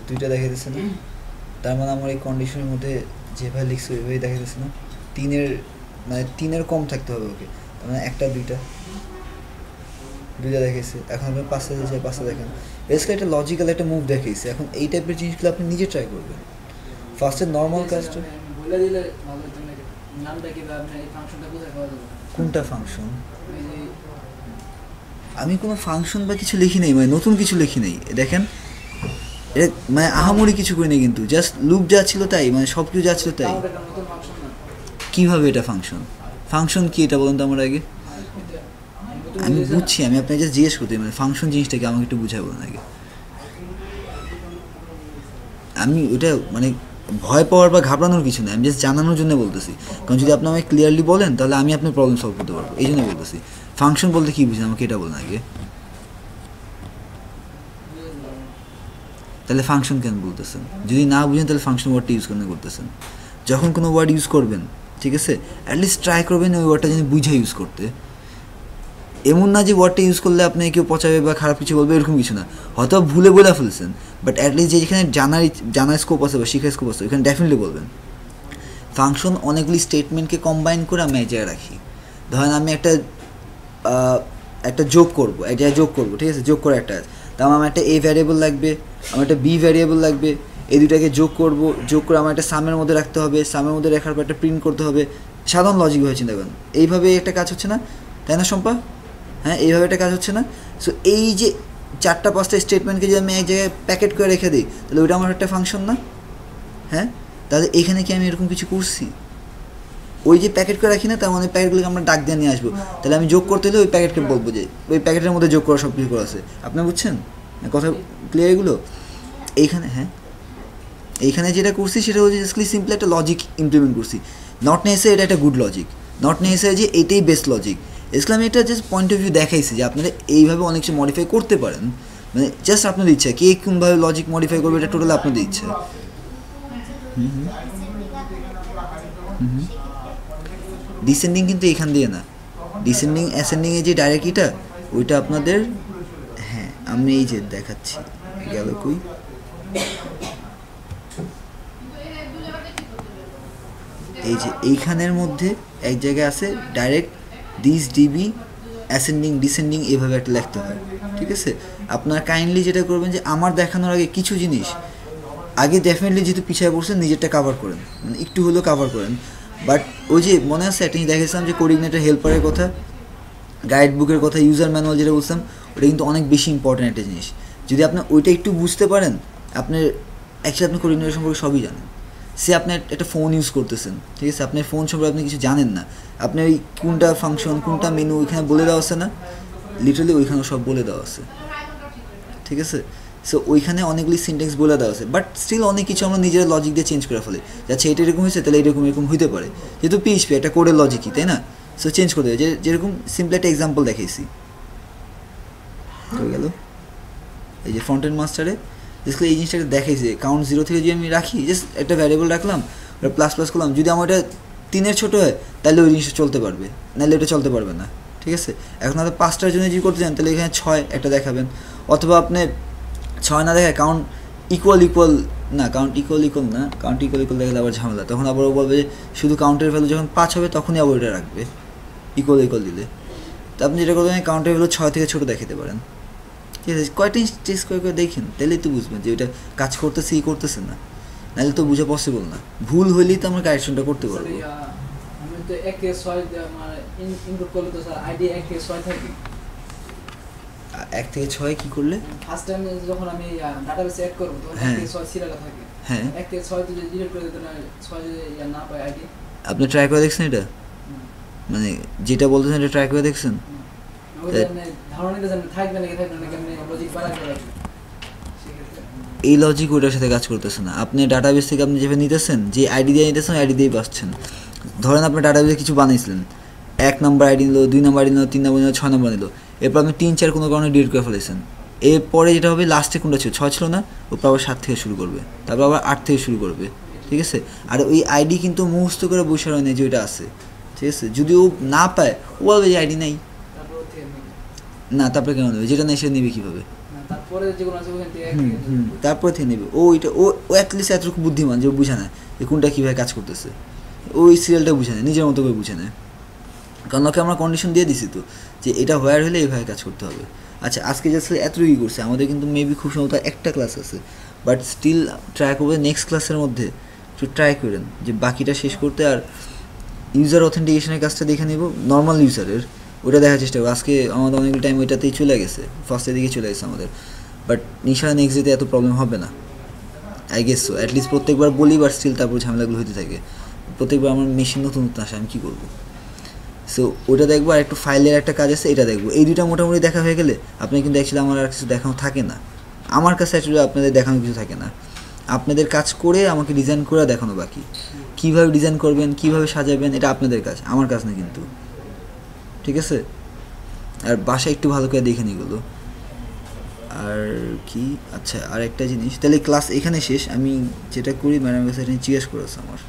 দুইটা দেখাইতেছে না, তার মানে আমার এই কন্ডিশনের মধ্যে যেভাবে লিখছে ওইভাবেই দেখাইতেছে না, তিনের কম থাকতে হবে ওকে, তার মানে একটা দুইটা দেখাইছে। এখন আপনি পাঁচটা দিয়েছে, পাঁচটা দেখেন, বেসিক্যালি একটা লজিক্যাল একটা মুভ দেখাইছে। এখন এই টাইপের জিনিসগুলো আপনি নিজে ট্রাই করবেন। ফার্স্টে নর্মাল কাজটা বলে দিলে ভালো হতো নাকি, নামটা কি বা আপনি এই ফাংশনটা কোথায় পাওয়া যাবে? কোনটা ফাংশন? এই যে আমি কোনো ফাংশন বা কিছু লিখি নেই, মানে নতুন কিছু লিখি নেই। দেখেন এটা মানে আহামরি কিছু করি নেই, কিন্তু জাস্ট লুপ যা ছিল তাই, মানে সব কিছু যা ছিল তাই। তাও এটা নতুন ফাংশন না, কীভাবে এটা ফাংশন? ফাংশন কি এটা বলুন তো আমার আগে। আমি বুঝছি, আমি আপনাকে জাস্ট জিজ্ঞেস করতে, মানে ফাংশন জিনিসটাকে আমাকে একটু বুঝাই বলুন আগে। আমি ওটা মানে ভয় পাওয়ার বা ঘাবড়ানোর কিছু নেই, আমি জাস্ট জানানোর জন্য বলতেছি। কারণ যদি আপনি আমাকে ক্লিয়ারলি বলেন তাহলে আমি আপনার প্রবলেম সলভ করতে পারবো, এই জন্য বলতেছি। ফাংশন বলতে কী বুঝেন আমাকে এটা বলুন আগে। তাহলে ফাংশন কেন বলতেছেন? যদি না বুঝেন তাহলে ফাংশন ওয়ার্ডটা ইউজ কেন করতেছেন? যখন কোনো ওয়ার্ড ইউজ করবেন, ঠিক আছে, অ্যাটলিস্ট ট্রাই করবেন ওই ওয়ার্ডটা যেন বুঝে ইউজ করতে। এমন না যে ওয়ার্ডটা ইউজ করলে আপনি কেউ পচাবে বা খারাপ কিছু বলবে, এরকম কিছু না। হয়তো ভুলে বলে ফেলছেন, বাট অ্যাটলিস্ট যেখানে জানার স্কোপ আছে বা শিখার স্কোপ আছে ওইখানে ডেফিনেটলি বলবেন। ফাংশন অনেকগুলি স্টেটমেন্টকে কম্বাইন করে আমি এক জায়গায় রাখি। ধরেন আমি একটা যোগ করবো, এক জায়গায় যোগ করবো, ঠিক আছে, যোগ করে একটা আছে, তার আমার একটা এ ভ্যারিয়েবল লাগবে, আমার একটা বি ভ্যারিয়েবল লাগবে, এই দুটাকে যোগ করবো, যোগ করে আমার একটা সামের মধ্যে রাখতে হবে, সামের মধ্যে রাখার পর একটা প্রিন্ট করতে হবে। সাধারণ লজিক হয়ে চিন্তা করেন, এইভাবে একটা কাজ হচ্ছে না, তাই না শম্পা? হ্যাঁ, এইভাবে একটা কাজ হচ্ছে না? সো এই যে 4-5টা স্টেটমেন্টকে যদি আমি এক জায়গায় প্যাকেট করে রেখে দিই, তাহলে ওইটা আমার একটা ফাংশন না? হ্যাঁ, তাহলে এখানে কি আমি এরকম কিছু করছি? ওই যে প্যাকেট করে রাখি না, তার মানে প্যাকেটগুলোকে আমরা ডাক দিয়ে নিয়ে আসবো। তাহলে আমি যোগ করতে হলে ওই প্যাকেটকে বলবো যে ওই প্যাকেটের মধ্যে যোগ করা সব কিছু করা আছে। আপনি বুঝছেন কথা ক্লিয়ার এগুলো? এইখানে হ্যাঁ, এইখানে যেটা করছি সেটা হচ্ছে জাস্টলি সিম্পলি একটা লজিক ইমপ্লিমেন্ট করছি। নট নেসেসারি এটা একটা গুড লজিক, নট নেসেসারি যে এটাই বেস্ট লজিক। এসে আমি এটা জাস্ট পয়েন্ট অফ ভিউ দেখাইছি যে আপনারা এইভাবে অনেক কিছু মডিফাই করতে পারেন, মানে জাস্ট আপনাদের ইচ্ছা, কে কোনভাবে লজিক মডিফাই করবে এটা টোটাল আপনাদের ইচ্ছা। ডিসেন্ডিং কিন্তু এখান দিয়ে না, ডিসেন্ডিং অ্যাসেন্ডিংয়ে যে ডাইরেক্ট এটা ওইটা আপনাদের, হ্যাঁ আমি এই যে দেখাচ্ছি, গেল কই, এই যে এইখানের মধ্যে এক জায়গায় আছে direct this DB ascending descending এভাবে একটা লিখতে হয়, ঠিক আছে। আপনারা কাইন্ডলি যেটা করবেন যে আমার দেখানোর আগে কিছু জিনিস আগে ডেফিনেটলি যেহেতু পিছিয়ে পড়ছেন নিজেরটা কাভার করেন, মানে একটু হলেও কাভার করেন। বাট ওই যে মনে আছে একটা দেখেছিলাম যে কোঅর্ডিনেটর হেল্পারের কথা, গাইড বুকের কথা, ইউজার ম্যানুয়াল যেটা বলছিলাম, ওটা কিন্তু অনেক বেশি ইম্পর্ট্যান্ট একটা জিনিস। যদি আপনি ওইটা একটু বুঝতে পারেন, আপনার অ্যাকচুয়ালি আপনি কোঅর্ডিনেটর সম্পর্কে সবই জানেন। সে আপনি একটা ফোন ইউজ করতেছেন, ঠিক আছে, আপনার ফোন সম্পর্কে আপনি কিছু জানেন না, আপনি ওই কোনটা ফাংশন কোনটা মেনু ওইখানে বলে দেওয়া আছে না, লিটারালি ওইখানে সব বলে দেওয়া আছে, ঠিক আছে। সো ওইখানে অনেকগুলি সিনট্যাক্স বলে দেওয়া আছে, বাট স্টিল অনেক কিছু আমরা নিজের লজিক দিয়ে চেঞ্জ করে ফেলি। যাচ্ছে এটা এরকম হয়েছে তাহলে এরকম হইতে পারে, যেহেতু পিএইচপি একটা কোডের লজিকই, তাই না? সো চেঞ্জ করে দেবে, যেরকম সিম্পল একটা এক্সাম্পল দেখাইছি হয়ে গেল। এই যে ফ্রন্ট এন্ড মাস্টারে বেসিক্যালি এই জিনিসটাকে দেখাইছে, কাউন্ট 0 থেকে যদি আমি রাখি, জাস্ট একটা ভ্যারিয়েবল রাখলাম, ওটা প্লাস করলাম, যদি আমার এটা 3-এর ছোটো হয় তাহলে ওই জিনিসটা চলতে পারবে, নাহলে ওটা চলতে পারবে না, ঠিক আছে। এখন আপনি 5টার জন্য যদি করতে চান তাহলে এখানে 6 একটা দেখাবেন, অথবা আপনি 6 না দেখায় কাউন্ট ইকুয়াল না, কাউন্ট ইকুয়াল না, কাউন্ট ইকুয়াল দেখালে আবার ঝামেলা, তখন আবার ও বলবে যে শুধু কাউন্টের ভ্যালু যখন 5 হবে তখনই আবার ওইটা রাখবে ইকুয়াল দিলে। তো আপনি যেটা করবেন কাউন্টের ভ্যালু 6 থেকে ছোটো দেখাতে পারেন, ঠিক আছে। কয়টা টেস্ট করে দেখেন, তাহলেই তো বুঝবেন যে ওইটা কাজ করতেছে কি করতেছে না, নাহলে তো বোঝা পসিবল না। ভুল হইলেই তো আমরা কারেকশনটা করতে পারবো। আমি তো 1 থেকে 6 আমার ইনপুট করলে তো স্যার আইডি 1 থেকে 6 থাকে। 1 থেকে 6 কি করলে? ফার্স্ট টাইম যখন আমি ডাটাবেসে অ্যাড করব তখন 1 থেকে 6 সিরিয়াল থাকে। হ্যাঁ, 1 থেকে 6 যদি ডিলিট করে দিতে না 6 যদি না পায় আইডি। আপনি ট্রাই করে দেখছেন এটা? মানে যেটা বলতেছেন এটা ট্রাই করে দেখছেন? ধারণা নিতে জানেন থাকবে নাকি কেমনে লজিক বাড়া করে এই লজিক ওটার সাথে কাজ করতেছে না। আপনি ডাটাবেস থেকে আপনি যেভাবে নিতেছেন, যে আইডি দিয়ে নিতেছেন আইডি দিয়েই পাচ্ছেন। ধরেন আপনি ডাটাবেসে কিছু বানাইছিলেন, 1 নম্বর আইডি নিল, 2 নম্বর আইডি নিল, 3 নম্বর নিল, 6 নম্বর নিল, এরপর আপনি 3-4 কোনো কারণে ডিলিট করে ফেলেছেন। এরপরে যেটা হবে লাস্টে কোনটা ছিল, 6 ছিল না, ওপর আবার 7 থেকে শুরু করবে, তারপর আবার 8 থেকে শুরু করবে, ঠিক আছে। আর ওই আইডি কিন্তু মুখস্থ করে বসে হয় না যে ওইটা আছে, ঠিক আছে। যদি ও না পায় ও বলবে যে আইডি নাই, না তারপরে কেন নেবে, যেটা নেই সেটা নেবে কীভাবে? না, তারপরে যেগুলো আছে ওখান থেকে এক হুম থেকে হুম তারপরে থেকে নেবে। ও এটা ও ও অ্যাটলিস্ট এতটুকু বুদ্ধিমান যে ও বুঝে না যে কোনটা কীভাবে কাজ করতেছে, ওই সিরিয়ালটা বুঝে নেয়, নিজের মতো করে বুঝে নেয়। কারণ ওকে আমরা কন্ডিশন দিয়ে দিছি তো যে এটা হোয়ার হলে এইভাবে কাজ করতে হবে। আচ্ছা আজকে জাস্ট এতটুকুই করছে, আমাদের কিন্তু মেবি খুব সম্ভবত একটা ক্লাস আছে, বাট স্টিল ট্রাই করবে নেক্সট ক্লাসের মধ্যে একটু ট্রাই করেন যে বাকিটা শেষ করতে। আর ইউজার অথেন্টিকেশনের কাজটা দেখে নিব নর্মাল ইউজারের, ওটা দেখার চেষ্টা করবো। আজকে আমাদের অনেকগুলো টাইম ওইটাতেই চলে গেছে, ফার্স্টের দিকে চলে গেছে আমাদের, বাট ইনশাআল্লাহ নেক্সট ডেতে এত প্রবলেম হবে না, আই গেস সো। অ্যাটলিস্ট প্রত্যেকবার বলি, বাট স্টিল তারপর ঝামেলাগুলো হতে থাকে। প্রত্যেকবার আমার মেশিন নতুন নতুন আসে, আমি কী করবো? সো ওটা দেখবো, আর একটু ফাইলের একটা কাজ আছে, এটা দেখবো। এই দুইটা মোটামুটি দেখা হয়ে গেলে আপনি কিন্তু অ্যাকচুয়ালি আমার আর কিছু দেখানো থাকে না, আমার কাছে অ্যাকচুয়ালি আপনাদের দেখানো কিছু থাকে না। আপনাদের কাজ করে আমাকে ডিজাইন করে দেখানো বাকি। কীভাবে ডিজাইন করবেন, কীভাবে সাজাবেন, এটা আপনাদের কাজ, আমার কাজ না কিন্তু, ঠিক আছে? আর বাসায় একটু ভালো করে দেখে নিগুলো। আর কি, আচ্ছা আর একটা জিনিস, তাহলে ক্লাস এখানে শেষ। আমি যেটা করি ম্যাডামের কাছে জিজ্ঞেস করেছে আমার